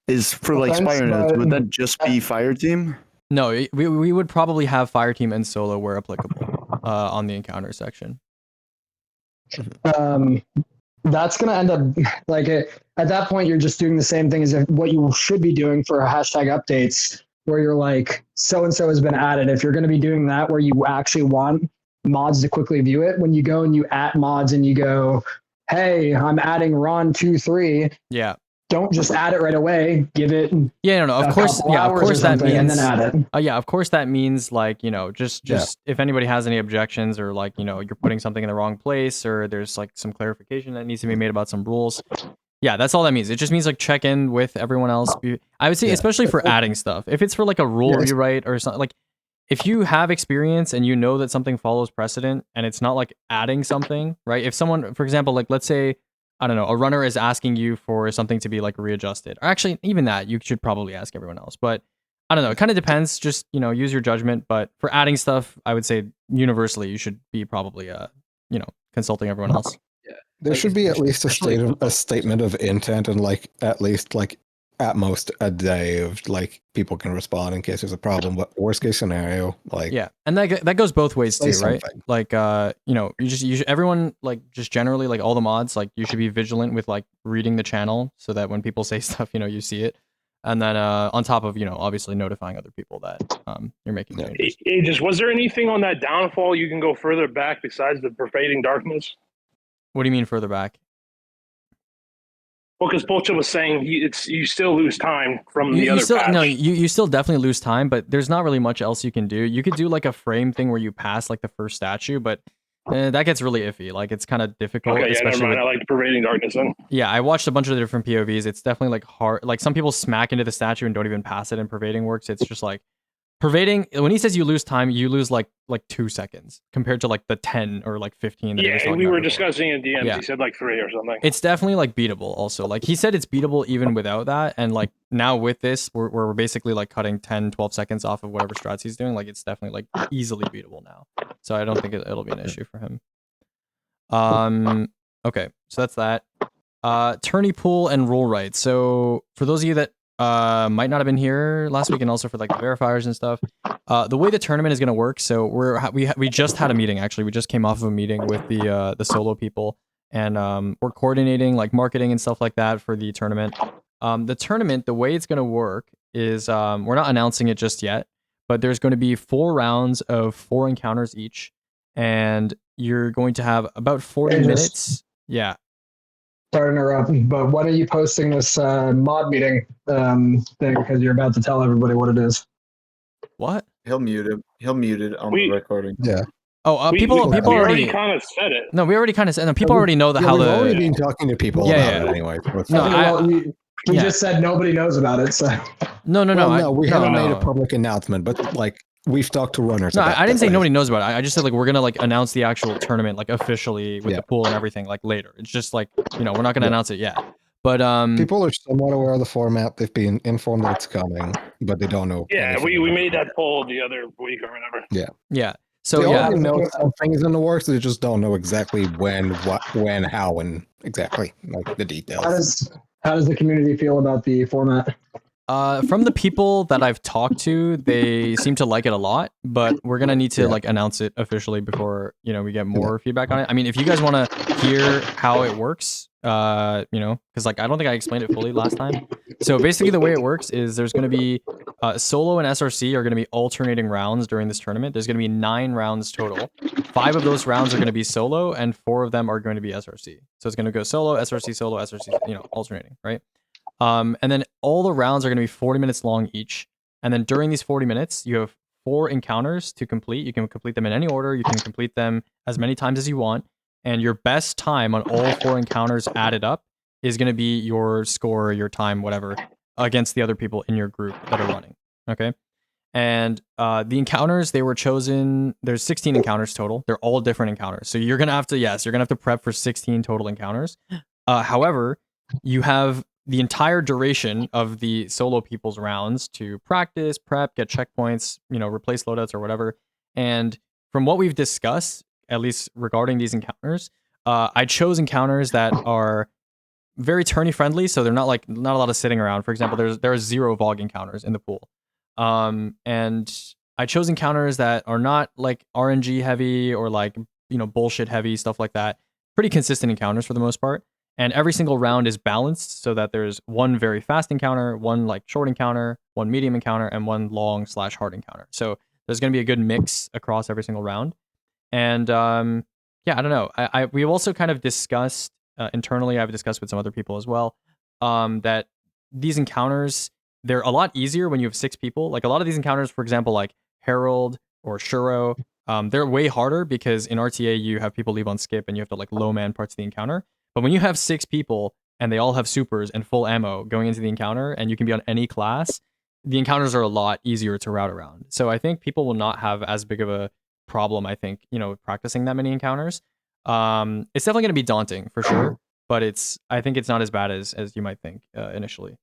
S8: Is for like Spire nodes, would that just be Fire Team?
S2: No, we would probably have Fire Team and Solo where applicable on the encounter section.
S6: That's going to end up like at that point, you're just doing the same thing as what you should be doing for hashtag updates, where you're like, so-and-so has been added. If you're going to be doing that, where you actually want mods to quickly view it, when you go and you add mods and you go, hey, I'm adding Ron 2-3.
S2: Yeah.
S6: Don't just add it right away. Give it.
S2: Yeah, no. Of course that means.
S6: And then add it.
S2: Yeah, of course that means like just if anybody has any objections or like you're putting something in the wrong place or there's like some clarification that needs to be made about some rules. Yeah, that's all that means. It just means like check in with everyone else. I would say especially for adding stuff. If it's for like a rule rewrite or something like if you have experience and you know that something follows precedent and it's not like adding something, right? If someone, for example, like let's say, I don't know, a runner is asking you for something to be like readjusted. Or actually, even that, you should probably ask everyone else. But I don't know, it kind of depends. Just, use your judgment. But for adding stuff, I would say universally, you should be probably, consulting everyone else.
S3: Yeah. There should be at least a statement of intent and like at least like at most a day of like people can respond in case there's a problem. But worst case scenario, like
S2: yeah, and that goes both ways too, right?
S3: Something.
S2: Like you should, everyone like just generally like all the mods like you should be vigilant with like reading the channel so that when people say stuff, you see it, and then on top of obviously notifying other people that you're making changes.
S1: Aegis, was there anything on that downfall you can go further back besides the pervading darkness?
S2: What do you mean further back?
S1: Well, because Pocha was saying you still lose time from the other patch.
S2: No, you still definitely lose time, but there's not really much else you can do. You could do like a frame thing where you pass like the first statue, but that gets really iffy. Like it's kind of difficult.
S1: Okay, yeah, never mind. I like the pervading darkness then.
S2: Yeah, I watched a bunch of the different POVs. It's definitely like hard. Like some people smack into the statue and don't even pass it, and pervading works. It's just like pervading. When he says you lose time, you lose like 2 seconds compared to like the 10 or like 15.
S1: Yeah, we were discussing in DMs. Yeah. He said like 3 or something.
S2: It's definitely like beatable. Also, like he said, it's beatable even without that. And like now with this, we're basically like cutting 10, 12 seconds off of whatever strats he's doing. Like it's definitely like easily beatable now. So I don't think it'll be an issue for him. Okay, so that's that. Tourney pool and rule right. So for those of you that might not have been here last week, and also for like the verifiers and stuff, the way the tournament is going to work. So we just had a meeting. Actually, we just came off of a meeting with the solo people, and we're coordinating like marketing and stuff like that for the tournament. The tournament, the way it's going to work is we're not announcing it just yet, but there's going to be 4 rounds of 4 encounters each, and you're going to have about 40 minutes. Yeah.
S6: Sorry to interrupt, but when are you posting this mod meeting thing? Because you're about to tell everybody what it is.
S2: What?
S4: He'll mute it. He'll mute it on the recording.
S3: Yeah.
S2: Oh, people
S1: already kind of said it.
S2: No, we already kind of said. No, people already know how
S3: we've
S2: the.
S3: already been talking to people about it anyway.
S6: We just said nobody knows about it, so.
S2: No.
S3: We haven't made a public announcement, but like we've talked to runners.
S2: No, I didn't say nobody knows about it. I just said like we're gonna like announce the actual tournament like officially with the pool and everything like later. It's just like we're not gonna announce it yet. But
S3: people are somewhat aware of the format. They've been informed that it's coming, but they don't know.
S1: Yeah, we made that poll the other week or whatever.
S3: Yeah.
S2: So
S3: they already know something is in the works. They just don't know exactly when, how, and exactly like the details.
S6: How does the community feel about the format?
S2: From the people that I've talked to, they seem to like it a lot, but we're gonna need to like announce it officially before we get more feedback on it. I mean, if you guys want to hear how it works, because like I don't think I explained it fully last time. So basically, the way it works is there's gonna be solo and SRC are gonna be alternating rounds during this tournament. There's gonna be 9 rounds total. 5 of those rounds are gonna be solo, and 4 of them are going to be SRC. So it's gonna go solo, SRC, alternating, right? And then all the rounds are going to be 40 minutes long each. And then during these 40 minutes, you have 4 encounters to complete. You can complete them in any order. You can complete them as many times as you want. And your best time on all 4 encounters added up is going to be your score, your time, whatever, against the other people in your group that are running. Okay. And the encounters, they were chosen. There's 16 encounters total. They're all different encounters. So you're going to have to prep for 16 total encounters. However, you have the entire duration of the solo people's rounds to practice, prep, get checkpoints, replace loadouts or whatever. And from what we've discussed, at least regarding these encounters, I chose encounters that are very tourney friendly, so they're not a lot of sitting around. For example, there are 0 VOG encounters in the pool. And I chose encounters that are not like RNG heavy or like, bullshit heavy, stuff like that. Pretty consistent encounters for the most part. And every single round is balanced so that there's 1 very fast encounter, 1 like short encounter, 1 medium encounter, and 1 long/hard encounter. So there's going to be a good mix across every single round. And I don't know. We've also kind of discussed internally, I've discussed with some other people as well, that these encounters, they're a lot easier when you have 6 people. Like a lot of these encounters, for example, like Herald or Shuro, they're way harder because in RTA you have people leave on skip and you have to like low man parts of the encounter. But when you have 6 people and they all have supers and full ammo going into the encounter and you can be on any class, the encounters are a lot easier to route around. So I think people will not have as big of a problem, I think, practicing that many encounters. It's definitely going to be daunting for sure, but I think it's not as bad as you might think initially.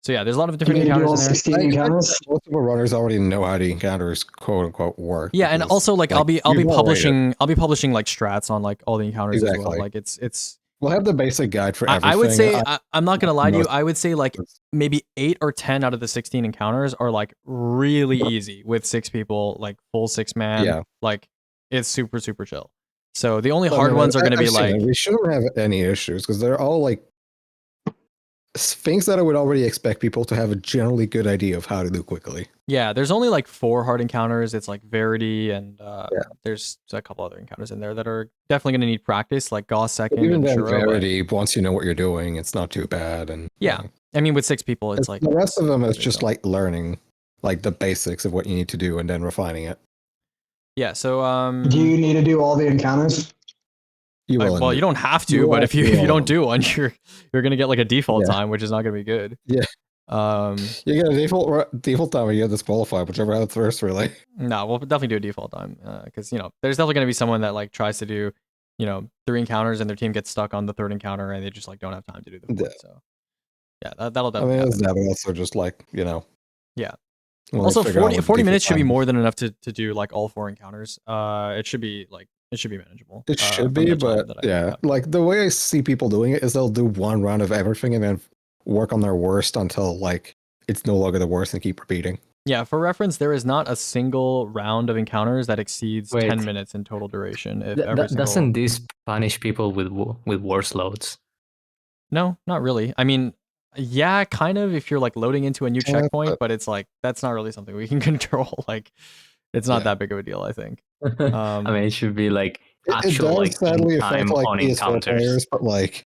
S2: So yeah, there's a lot of different encounters in there.
S6: 16 encounters?
S3: Most of our runners already know how the encounters quote unquote work.
S2: Yeah, and also like I'll be publishing like strats on like all the encounters as well. Like it's
S3: we'll have the basic guide for everything.
S2: I would say I'm not gonna lie to you. I would say like maybe 8 or 10 out of the 16 encounters are like really easy with 6 people, like full 6-man.
S3: Yeah,
S2: like it's super chill. So the only hard ones are gonna be like
S3: we shouldn't have any issues because they're all like things that I would already expect people to have a generally good idea of how to do quickly.
S2: Yeah, there's only like 4 hard encounters. It's like Verity and there's a couple other encounters in there that are definitely going to need practice, like Gauss second.
S3: But even
S2: and
S3: then,
S2: Shiro,
S3: Verity, once you know what you're doing, it's not too bad. And
S2: yeah, I mean with 6 people, it's like
S3: the rest of them is just like learning like the basics of what you need to do and then refining it.
S2: Yeah. So
S6: do you need to do all the encounters?
S2: Well, you don't have to, but if you don't do one, you're gonna get like a default time, which is not gonna be good.
S3: Yeah. You get a default time, or you get disqualified, whichever happens first, really.
S2: No, we'll definitely do a default time because there's definitely gonna be someone that like tries to do 3 encounters and their team gets stuck on the 3rd encounter and they just like don't have time to do the 4th. Yeah. So yeah, that'll definitely.
S3: I mean, that also just like
S2: Yeah. Also, 40 minutes should be more than enough to do like all 4 encounters. It should be manageable.
S3: It should be, but yeah, like the way I see people doing it is they'll do 1 round of everything and then work on their worst until like it's no longer the worst and keep repeating.
S2: Yeah, for reference, there is not a single round of encounters that exceeds 10 minutes in total duration.
S5: Doesn't this punish people with worse loads?
S2: No, not really. I mean, yeah, kind of if you're like loading into a new checkpoint, but it's like that's not really something we can control. Like, it's not that big of a deal, I think.
S5: I mean, it should be like actual like time on encounters, players,
S3: but like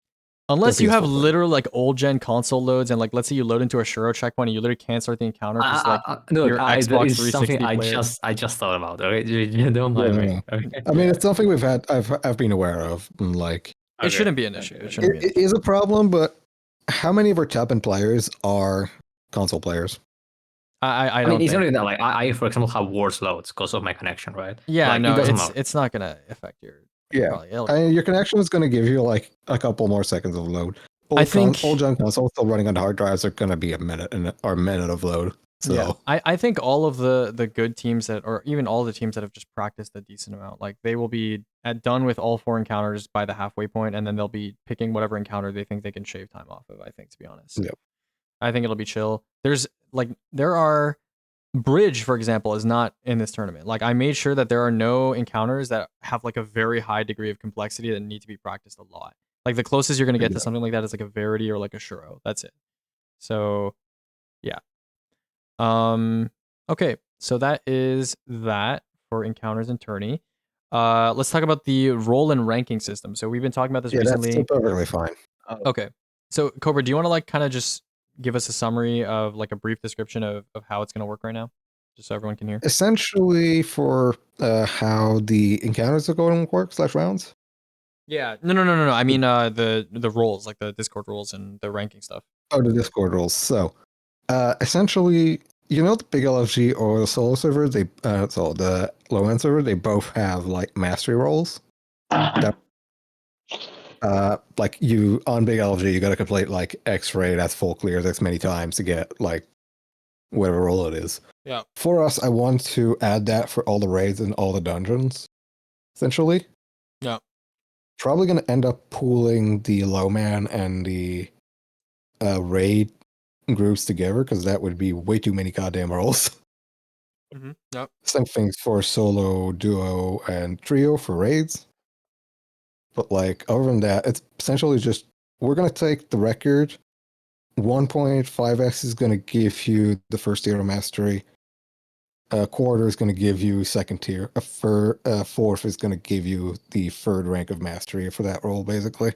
S2: unless you have literally like old gen console loads and like let's say you load into a Shiro checkpoint and you literally can't start the encounter because like your Xbox 360
S5: something
S2: player.
S5: I just thought about. Okay, you don't mind me. Okay.
S3: I mean, it's something I've been aware of. And like
S2: it shouldn't be an issue.
S3: It is a problem, but how many of our top-end players are console players?
S2: I
S5: mean, it's not even that. Like, I for example, have worse loads because of my connection, right?
S2: Yeah,
S5: like,
S2: no, it's not gonna affect your.
S3: Yeah, your connection is gonna give you like a couple more seconds of load. I think old gen consoles still running on hard drives are gonna be a minute of load. So
S2: yeah, I think all of the good teams or even all the teams that have just practiced a decent amount, like they will be done with all 4 encounters by the halfway point, and then they'll be picking whatever encounter they think they can shave time off of. I think, to be honest.
S3: Yep.
S2: I think it'll be chill. There are Bridge, for example, is not in this tournament. Like I made sure that there are no encounters that have like a very high degree of complexity that need to be practiced a lot. Like the closest you're gonna get to something like that is like a Verity or like a Shiro. That's it. So yeah. Okay, so that is that for encounters and tourney. Let's talk about the role and ranking system. So we've been talking about this recently.
S3: That's perfectly fine.
S2: Okay. So Cobra, do you want to like kind of just give us a summary of like a brief description of how it's going to work right now, just so everyone can hear?
S3: Essentially, for how the encounters are going to work / rounds.
S2: Yeah. No. I mean, the roles, like the Discord roles and the ranking stuff.
S3: Oh, the Discord roles. So, essentially, the big LFG or the solo server, so the low end server, they both have like mastery roles. Like you on big LFG, you got to complete like X-ray, that's full clear, that's many times to get like whatever role it is.
S2: Yeah.
S3: For us, I want to add that for all the raids and all the dungeons, essentially.
S2: Yeah.
S3: Probably going to end up pooling the low man and the raid groups together because that would be way too many goddamn roles.
S2: Mm-hmm. Yep.
S3: Same things for solo, duo, and trio for raids. But like other than that, it's essentially just we're gonna take the record. 1.5x is gonna give you the first tier of mastery. A quarter is gonna give you second tier. A fourth is gonna give you the 3rd rank of mastery for that role, basically.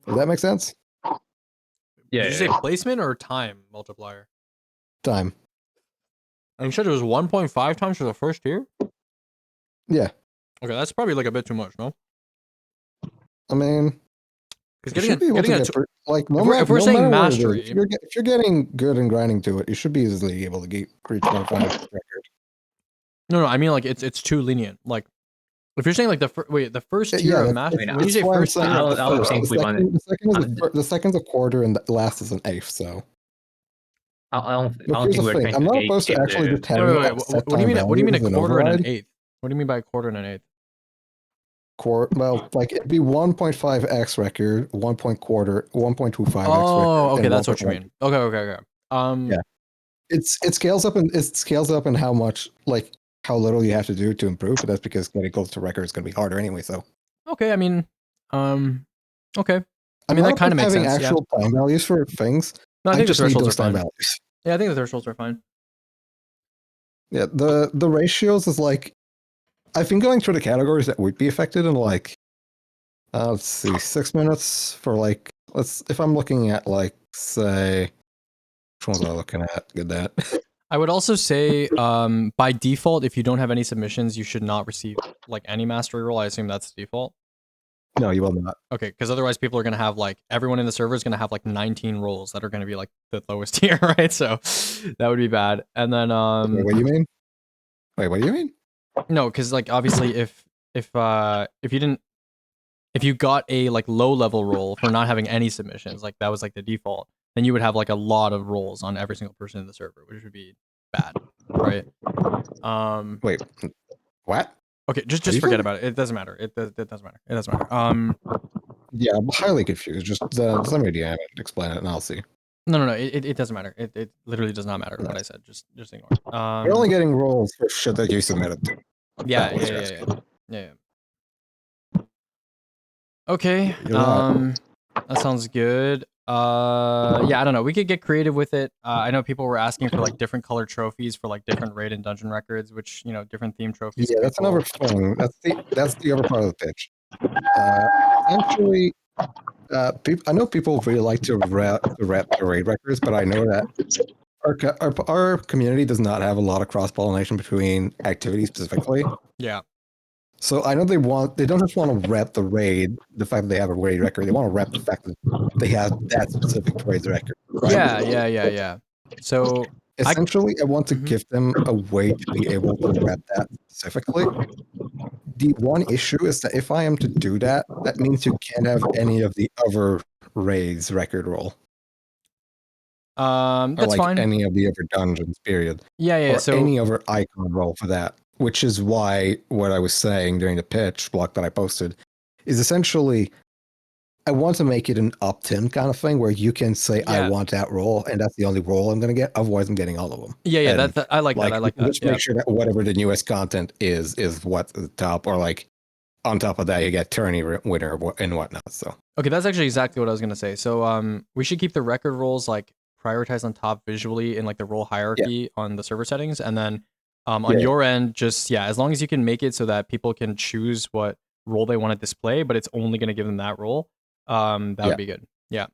S3: Does that make sense?
S2: Yeah. Did you say placement or time multiplier?
S3: Time.
S2: And you said it was 1.5 times for the first tier?
S3: Yeah.
S2: Okay, that's probably like a bit too much, no?
S3: I mean,
S2: Because
S3: if
S2: we're saying mastery,
S3: if you're getting good and grinding to it, you should be easily able to reach 1.5 record.
S2: No, I mean like it's too lenient. Like if you're saying like the first tier of mastery, when you say first tier,
S5: I don't think we want it.
S3: The second's a quarter and the last is an eighth. So
S5: I don't
S3: here's
S5: think
S3: the
S5: we're
S3: thing.
S5: trying
S3: I'm
S5: to
S3: not opposed to actually just having
S2: what do you mean? What do you mean a quarter and an eighth? What do you mean by a quarter and an eighth?
S3: Well, like it'd be 1.5x record, 1.25x.
S2: Oh, okay, that's what you mean. Okay.
S3: Yeah, it scales up in how much, like how little you have to do to improve, but that's because getting close to record is going to be harder anyway. So
S2: okay, I mean, okay. I mean that kind of makes sense.
S3: Having actual time values for things.
S2: No, I think the thresholds are fine.
S3: Values.
S2: Yeah, I think the thresholds are fine.
S3: Yeah, the ratios is like, I've been going through the categories that would be affected in like, let's see, 6 minutes for like, if I'm looking at like, say, which ones am I looking at? Get that.
S2: I would also say, by default, if you don't have any submissions, you should not receive like any mastery roll. I assume that's the default.
S3: No, you will not.
S2: Okay, because otherwise people are going to have like, everyone in the server is going to have like 19 rolls that are going to be like the lowest tier, right? So that would be bad. And then,
S3: Wait, what do you mean? Wait, what do you mean?
S2: No, because like obviously if you got a like low level roll for not having any submissions, like that was like the default, then you would have like a lot of rolls on every single person in the server, which would be bad, right?
S3: Wait, what?
S2: Okay, just forget about it. It doesn't matter. It doesn't matter. It doesn't matter.
S3: Yeah, I'm highly confused. Just let me DM it, explain it, and I'll see.
S2: No. It doesn't matter. It literally does not matter what I said. Just ignore it.
S3: You're only getting rolls for shit that you submitted.
S2: Yeah. Okay. That sounds good. Yeah, I don't know. We could get creative with it. I know people were asking for like different color trophies for like different raid and dungeon records, which different theme trophies.
S3: Yeah, that's another thing. That's the other part of the pitch. Actually, I know people really like to rep the raid records, but I know that our community does not have a lot of cross pollination between activities specifically.
S2: Yeah.
S3: So I know they don't just want to rep the raid, the fact that they have a raid record. They want to rep the fact that they have that specific raid record. Right?
S2: Yeah. So
S3: essentially, I want to give them a way to be able to rep that specifically. The one issue is that if I am to do that, that means you can't have any of the other raids record roll.
S2: That's fine.
S3: Any of the other dungeons, period.
S2: Yeah.
S3: Or
S2: so
S3: any other icon roll for that. Which is why what I was saying during the pitch block that I posted is essentially, I want to make it an opt-in kind of thing where you can say, I want that role, and that's the only role I'm going to get. Otherwise, I'm getting all of them.
S2: Yeah. I like that. I like that.
S3: Just make sure that whatever the newest content is what's at the top, or like on top of that, you get tourney winner and whatnot. So
S2: okay, that's actually exactly what I was going to say. So we should keep the record roles like prioritized on top visually in like the role hierarchy on the server settings, and then on your end, just as long as you can make it so that people can choose what role they want to display, but it's only going to give them that role. That would be good. Yeah.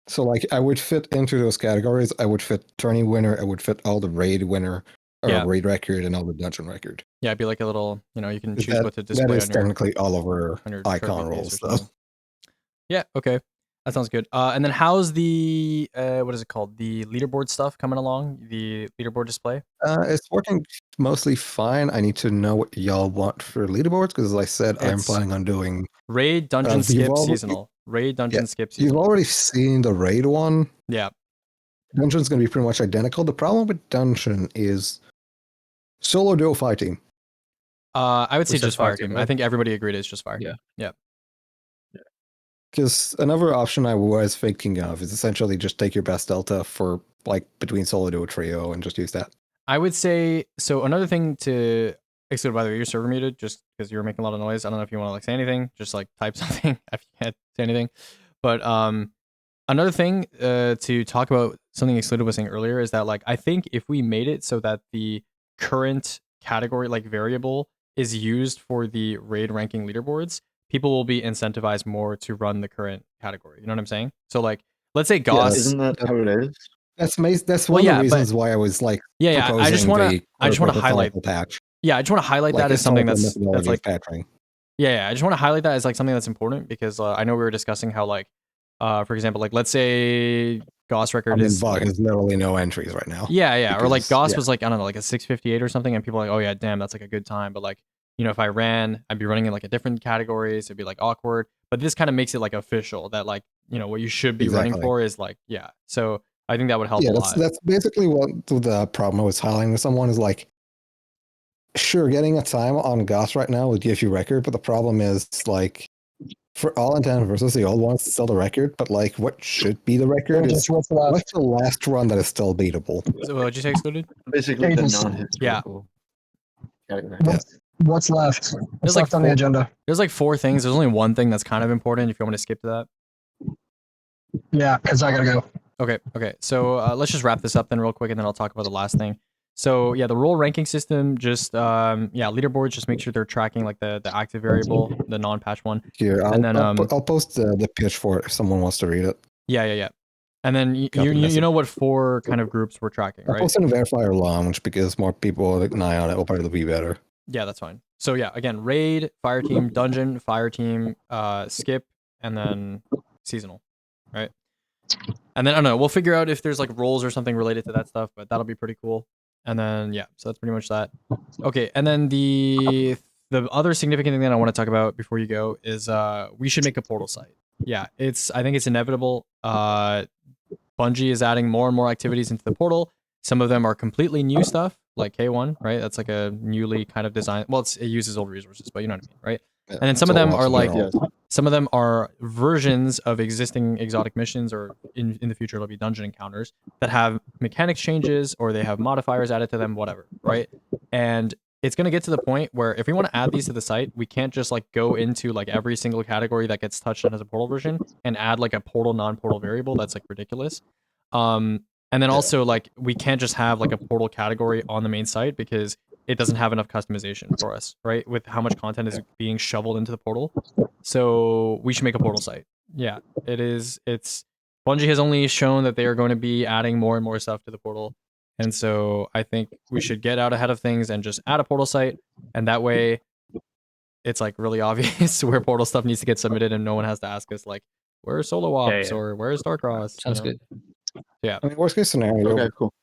S3: So like I would fit into those categories. I would fit tourney winner. I would fit all the raid winner, or raid record, and all the dungeon record.
S2: Yeah, it'd be like a little, you can choose what to display.
S3: That is technically all over icon roles, though.
S2: Yeah. Okay. That sounds good. And then how's the what is it called? The leaderboard stuff coming along? The leaderboard display?
S3: It's working mostly fine. I need to know what y'all want for leaderboards because, as I said, I'm planning on doing
S2: raid, dungeon, skip, seasonal. Raid, dungeon, skip, seasonal.
S3: You've already seen the raid one.
S2: Yeah.
S3: Dungeon's going to be pretty much identical. The problem with dungeon is solo, duo, fire team.
S2: I would say just fire team. Right? I think everybody agreed it's just fire. Yeah.
S3: Because another option I was thinking of is essentially just take your best delta for like between solo, duo, trio, and just use that.
S2: I would say so. Another thing to exclude, by the way, your server muted just because you were making a lot of noise. I don't know if you want to like say anything. Just like type something if you can't say anything. But another thing to talk about, something Excluded was saying earlier, is that like I think if we made it so that the current category like variable is used for the raid ranking leaderboards, people will be incentivized more to run the current category. You know what I'm saying? So like, let's say Goss.
S8: Isn't that how it is?
S3: That's one of the reasons why I was like,
S2: I just want to highlight
S3: patch.
S2: Yeah, I just want to highlight that as something that's like
S3: patching.
S2: Yeah, I just want to highlight that as like something that's important because I know we were discussing how like For example, like let's say Goss record is
S3: Bug has literally no entries right now.
S2: Yeah. Or like Goss was like, I don't know, like a 658 or something, and people are like, oh yeah, damn, that's like a good time. But like, you know, if I ran, I'd be running in like a different categories. It'd be like awkward. But this kind of makes it like official that like, you know, what you should be running for is like, yeah. So I think that would help a lot.
S3: That's basically what the problem I was highlighting with someone is like, sure, getting a time on Goss right now would give you record, but the problem is like, for all intent and purposes, the old one's still the record, but like what should be the record is what's the last run that is still beatable.
S2: So what did you say excluded?
S8: Basically the non-historical.
S6: What's left? What's left on the agenda?
S2: There's like 4 things. There's only one thing that's kind of important if you want to skip to that.
S6: Yeah, because I gotta go.
S2: Okay. So let's just wrap this up then real quick, and then I'll talk about the last thing. So yeah, the role ranking system, just leaderboards, just make sure they're tracking like the active variable, the non-patch one.
S3: Here,
S2: I'll
S3: post the pitch for it if someone wants to read it.
S2: Yeah. And then you know what 4 kind of groups we're tracking, right?
S3: I'll post in Verifier Lounge because more people with an eye on it will probably be better.
S2: Yeah, that's fine. So yeah, again, raid, fire team, dungeon, fire team, skip, and then seasonal, right? And then I don't know, we'll figure out if there's like roles or something related to that stuff, but that'll be pretty cool. And then yeah, so that's pretty much that. Okay, and then the other significant thing that I want to talk about before you go is we should make a portal site. Yeah, I think it's inevitable. Bungie is adding more and more activities into the portal. Some of them are completely new stuff, like K1, right? That's like a newly kind of designed. Well, it uses old resources, but you know what I mean, right? Yeah, and then some of them are like, some of them are versions of existing exotic missions, or in the future it'll be dungeon encounters that have mechanics changes or they have modifiers added to them, whatever, right? And it's going to get to the point where if we want to add these to the site, we can't just like go into like every single category that gets touched on as a portal version and add like a portal non-portal variable. That's like ridiculous. And then also like we can't just have like a portal category on the main site because it doesn't have enough customization for us, right? With how much content is being shoveled into the portal. So we should make a portal site. Yeah, it's Bungie has only shown that they are going to be adding more and more stuff to the portal. And so I think we should get out ahead of things and just add a portal site. And that way it's like really obvious where portal stuff needs to get submitted and no one has to ask us like, where's Solo Ops or where's Starcross?
S5: Sounds good.
S2: Yeah.
S3: I mean, worst case scenario.
S8: Okay, cool.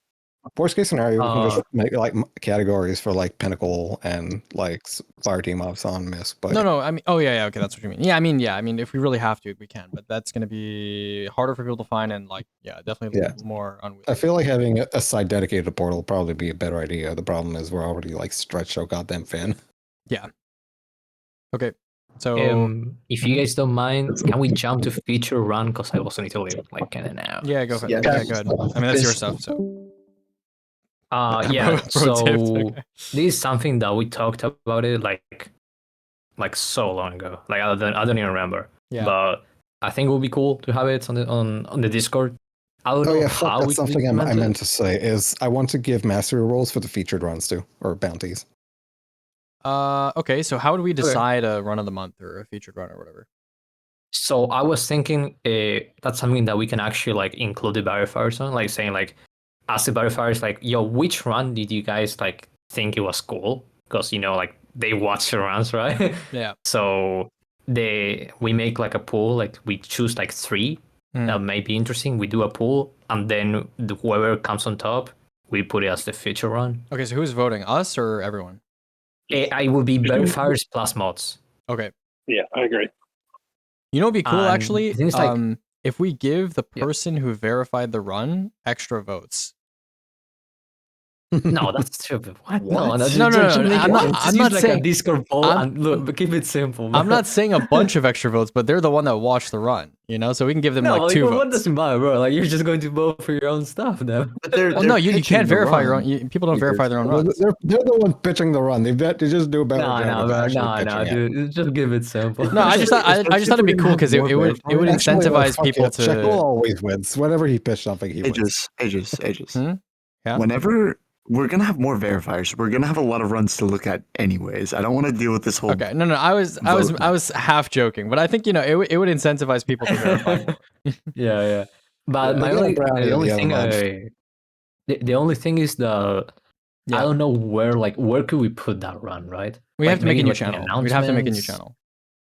S3: Worst case scenario, we can just make like categories for like Pinnacle and like Fire Team Ops on Mist. But
S2: no, I mean, okay, that's what you mean. Yeah, I mean, if we really have to, we can, but that's gonna be harder for people to find, and like, definitely more unwilling.
S3: I feel like having a site dedicated to portal will probably be a better idea. The problem is we're already like stretched so goddamn thin.
S2: Yeah. Okay. So
S5: if you guys don't mind, can we jump to feature run? Because I also need to leave like kind of now.
S2: Yeah, go for it. Yeah, go ahead. I mean, that's your stuff. So.
S5: So this is something that we talked about it like so long ago. Like I don't even remember. Yeah. But I think it would be cool to have it on the Discord. I don't know how
S3: that's something I meant to say is I want to give mastery roles for the featured runs too, or bounties.
S2: Okay, so how do we decide a run of the month or a featured run or whatever?
S5: So I was thinking that's something that we can actually like include the verifiers on, like saying like ask the verifiers like, yo, which run did you guys like think it was cool? Because you know, like they watch the runs, right?
S2: Yeah.
S5: So we make like a pool, like we choose like 3 that may be interesting. We do a pool, and then whoever comes on top, we put it as the feature run.
S2: Okay, so who's voting, us or everyone?
S5: I will be verifiers plus mods.
S2: Okay.
S1: Yeah, I agree.
S2: You know, what'd be cool actually. If we give the person who verified the run extra votes.
S5: No, that's stupid. What?
S2: No. I'm not saying
S5: a Discord poll. And look, keep it simple. Man.
S2: I'm not saying a bunch of extra votes, but they're the one that watched the run. You know, so we can give them like 2 votes.
S5: What doesn't matter, bro? Like you're just going to vote for your own stuff, though.
S2: No, you can't verify your own. People don't verify their own runs.
S3: They're the ones pitching the run. They just do a better
S5: job. No, dude. Just give it simple.
S2: No, I just thought it'd be cool because it would incentivize people to.
S3: Shekel always wins. Whenever he pitched something, he wins.
S8: Aegis. Yeah. Whenever we're gonna have more verifiers, we're gonna have a lot of runs to look at anyways. I don't want to deal with this whole.
S2: Okay, no, I was half joking, but I think it would incentivize people to verify.
S5: Yeah. But the only thing is I don't know where could we put that run, right?
S2: We have to make a new channel. We'd have to make a new channel.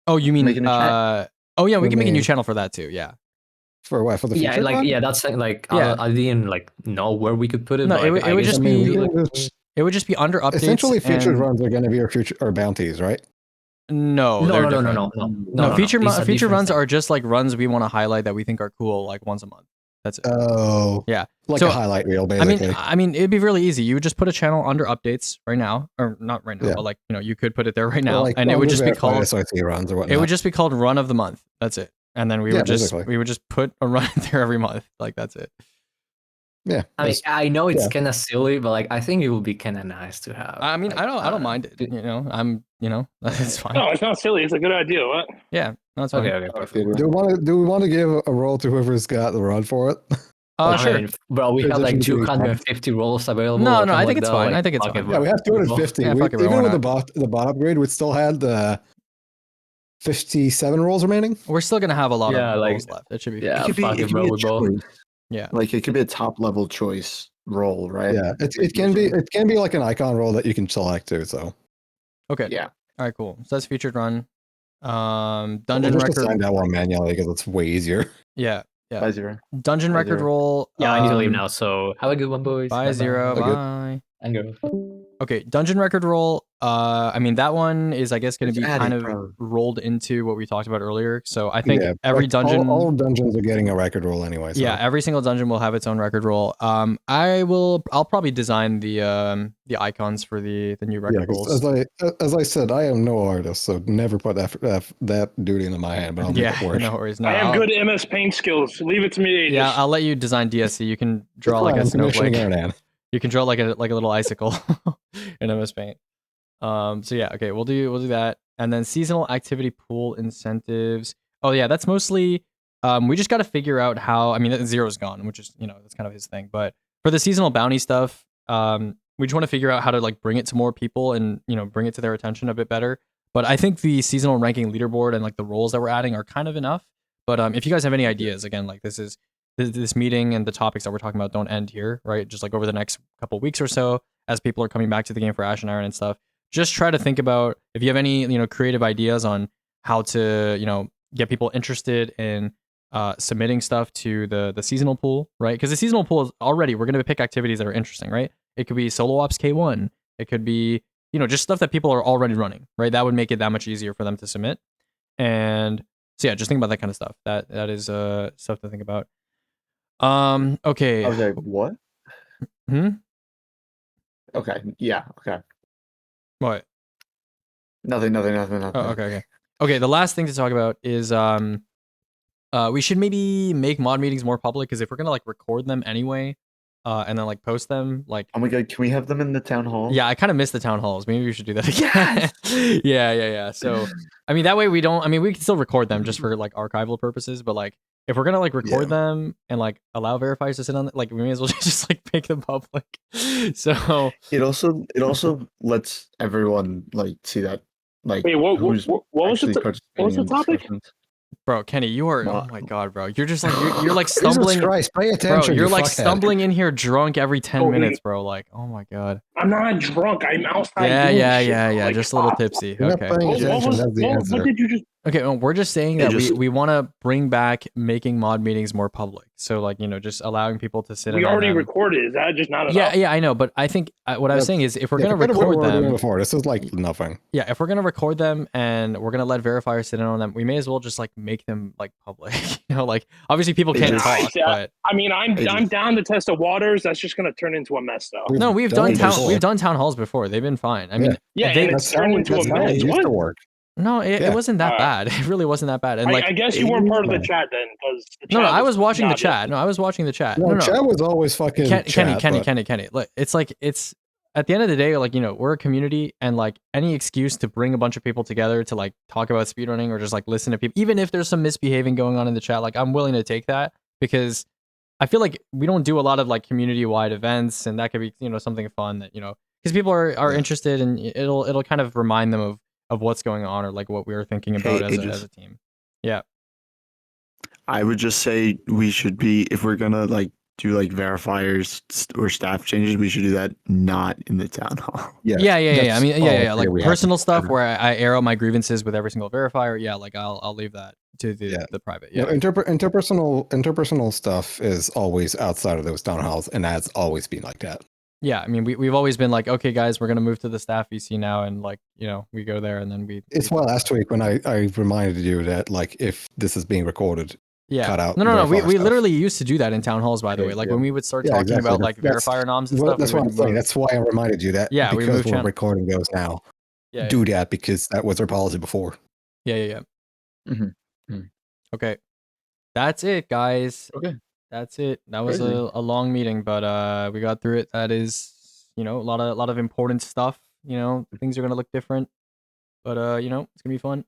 S2: Oh, you mean we can make a new channel for that too? Yeah.
S3: For what? For the feature?
S5: That's like I didn't like know where we could put it.
S2: No,
S5: but
S2: it would just be
S3: it
S2: would just be under updates.
S3: Essentially, featured runs are going to be our future or bounties, right?
S2: No, feature runs
S5: thing.
S2: are just like runs we want to highlight that we think are cool, like once a month. That's it.
S3: Oh,
S2: yeah,
S3: like a highlight reel, basically.
S2: I mean, it'd be really easy. You would just put a channel under updates right now, or not right now, but like you could put it there right now,
S3: like,
S2: and it would just be called
S3: SRC runs or whatnot.
S2: It would just be called Run of the Month. That's it, and then we would just put a run there every month. Like that's it.
S3: Yeah,
S5: I mean, I know it's kind of silly, but like I think it would be kind of nice to have.
S2: I mean,
S5: like,
S2: I don't mind it. It's fine.
S1: No, it's not silly. It's a good idea. What?
S2: Yeah, no, it's fine.
S5: Okay.
S3: Do we want to give a role to whoever's got the run for it?
S2: Sure.
S5: I mean, bro, we have like 250 roles available.
S2: No, I think it's fine. I think it's fine.
S3: Yeah, we have 250.
S2: Yeah,
S3: even with the bot upgrade, we still had 57 roles remaining.
S2: We're still gonna have a lot of roles left. It should be.
S5: Yeah,
S8: it could be a choice.
S2: Yeah,
S8: like it could be a top level choice role, right?
S3: Yeah, it can be like an icon role that you can select too. So.
S2: Okay.
S8: Yeah.
S2: All right. Cool. So that's featured run. Dungeon
S3: we'll
S2: record.
S3: Assign that one manually because it's way easier.
S2: Yeah. Yeah.
S8: Bye, Zero.
S2: Dungeon
S8: Bye,
S2: record
S8: Zero.
S2: roll.
S5: Yeah, I need to leave now. So have a good one, boys.
S2: Bye, Zero. Bye.
S5: And go.
S2: Okay, dungeon record roll. I mean that one is, I guess, going to be kind of rolled into what we talked about earlier. So I think every dungeon,
S3: all dungeons are getting a record roll anyway. So.
S2: Yeah, every single dungeon will have its own record roll. I'll probably design the icons for the new record rolls.
S3: As I said, I am no artist, so never put that duty into my hand. But I'll make it work.
S2: No worries. No,
S1: I have good MS Paint skills. Leave it to me.
S2: Yeah, I'll let you design DSC. You can draw like a snowflake. You can draw like a little icicle in MS Paint. So yeah, okay, we'll do that. And then seasonal activity pool incentives. Oh yeah, that's mostly we just got to figure out how. I mean, Zero's gone, which is that's kind of his thing. But for the seasonal bounty stuff, we just want to figure out how to like bring it to more people and bring it to their attention a bit better. But I think the seasonal ranking leaderboard and like the roles that we're adding are kind of enough. But if you guys have any ideas, again, like this meeting and the topics that we're talking about don't end here, right? Just like over the next couple weeks or so, as people are coming back to the game for Ash and Iron and stuff, just try to think about if you have any creative ideas on how to get people interested in submitting stuff to the seasonal pool, right? Because the seasonal pool is already, we're going to pick activities that are interesting, right? It could be solo ops K1. It could be just stuff that people are already running, right? That would make it that much easier for them to submit. And so yeah, just think about that kind of stuff. That is stuff to think about. Okay.
S8: I was like, what? Okay. Yeah. Okay.
S2: What?
S8: Nothing.
S2: Oh, okay. Okay. The last thing to talk about is we should maybe make mod meetings more public, because if we're gonna like record them anyway, and then like post them, like,
S8: oh my god, can we have them in the town hall?
S2: Yeah, I kind of miss the town halls. Maybe we should do that again. Yes! Yeah. So I mean, that way we can still record them just for like archival purposes, but like if we're gonna like record them and like allow verifiers to sit on it, like we may as well just like make them public. So
S8: it also lets everyone like see that, like,
S1: wait, what was the topic?
S2: Bro, Kenny, you are, oh my god, bro. You're just like, you're like stumbling.
S3: Christ, pay attention.
S2: Bro, you're like stumbling in here drunk every 10 minutes, bro. Like, oh my god.
S1: I'm not drunk. I'm outside.
S2: Yeah.
S1: Like,
S2: just a little tipsy. Okay.
S1: What did you just...
S2: Okay, well, we're just saying that we want to bring back making mod meetings more public. So like, just allowing people to sit in.
S1: We already recorded. Is that just not enough?
S2: Yeah, I know. But I think what I was saying is if we're going to record them.
S3: Before, this is like nothing.
S2: Yeah, if we're going to record them and we're going to let verifiers sit in on them, we may as well just like make them like public. Like obviously people can't talk, but
S1: I mean, I'm down to test the waters. That's just going to turn into a mess though.
S2: No, we've done town halls before. They've been fine. I mean,
S1: it's turned into a mess.
S3: Used to work.
S2: No, it wasn't that bad. It really wasn't that bad. And like,
S1: I guess you weren't part of the chat then, because
S2: no, I was watching the chat. No, I was watching the chat. No,
S3: chat was always fucking.
S2: Kenny. Look, it's at the end of the day, like we're a community, and like any excuse to bring a bunch of people together to like talk about speedrunning or just like listen to people, even if there's some misbehaving going on in the chat, like I'm willing to take that, because I feel like we don't do a lot of like community-wide events, and that could be something fun that because people are interested, and it'll kind of remind them of what's going on, or like what we were thinking about as a team. Yeah.
S8: I would just say we should be, if we're gonna like do like verifiers or staff changes, we should do that not in the town hall.
S2: Yeah. I mean, yeah. Like personal stuff where I air out my grievances with every single verifier. Yeah, like I'll leave that to the private. Yeah.
S3: No, interpersonal stuff is always outside of those town halls, and that's always been like that.
S2: Yeah, I mean, we've always been like, okay, guys, we're gonna move to the staff VC now, and like, you know, we go there, and then we.
S3: It's why last week when I reminded you that like if this is being recorded, cut out.
S2: No. We literally used to do that in town halls, by the way. Like when we would start talking about like verifier noms and stuff.
S3: That's what I'm saying. That's why I reminded you that.
S2: Yeah,
S3: because we're recording those now.
S2: Yeah,
S3: do that because that was our policy before.
S2: Yeah. Okay, that's it, guys.
S4: Okay.
S2: That's it. That was a long meeting, but we got through it. That is, you know, a lot of important stuff. You know, things are gonna look different, but you know, it's gonna be fun.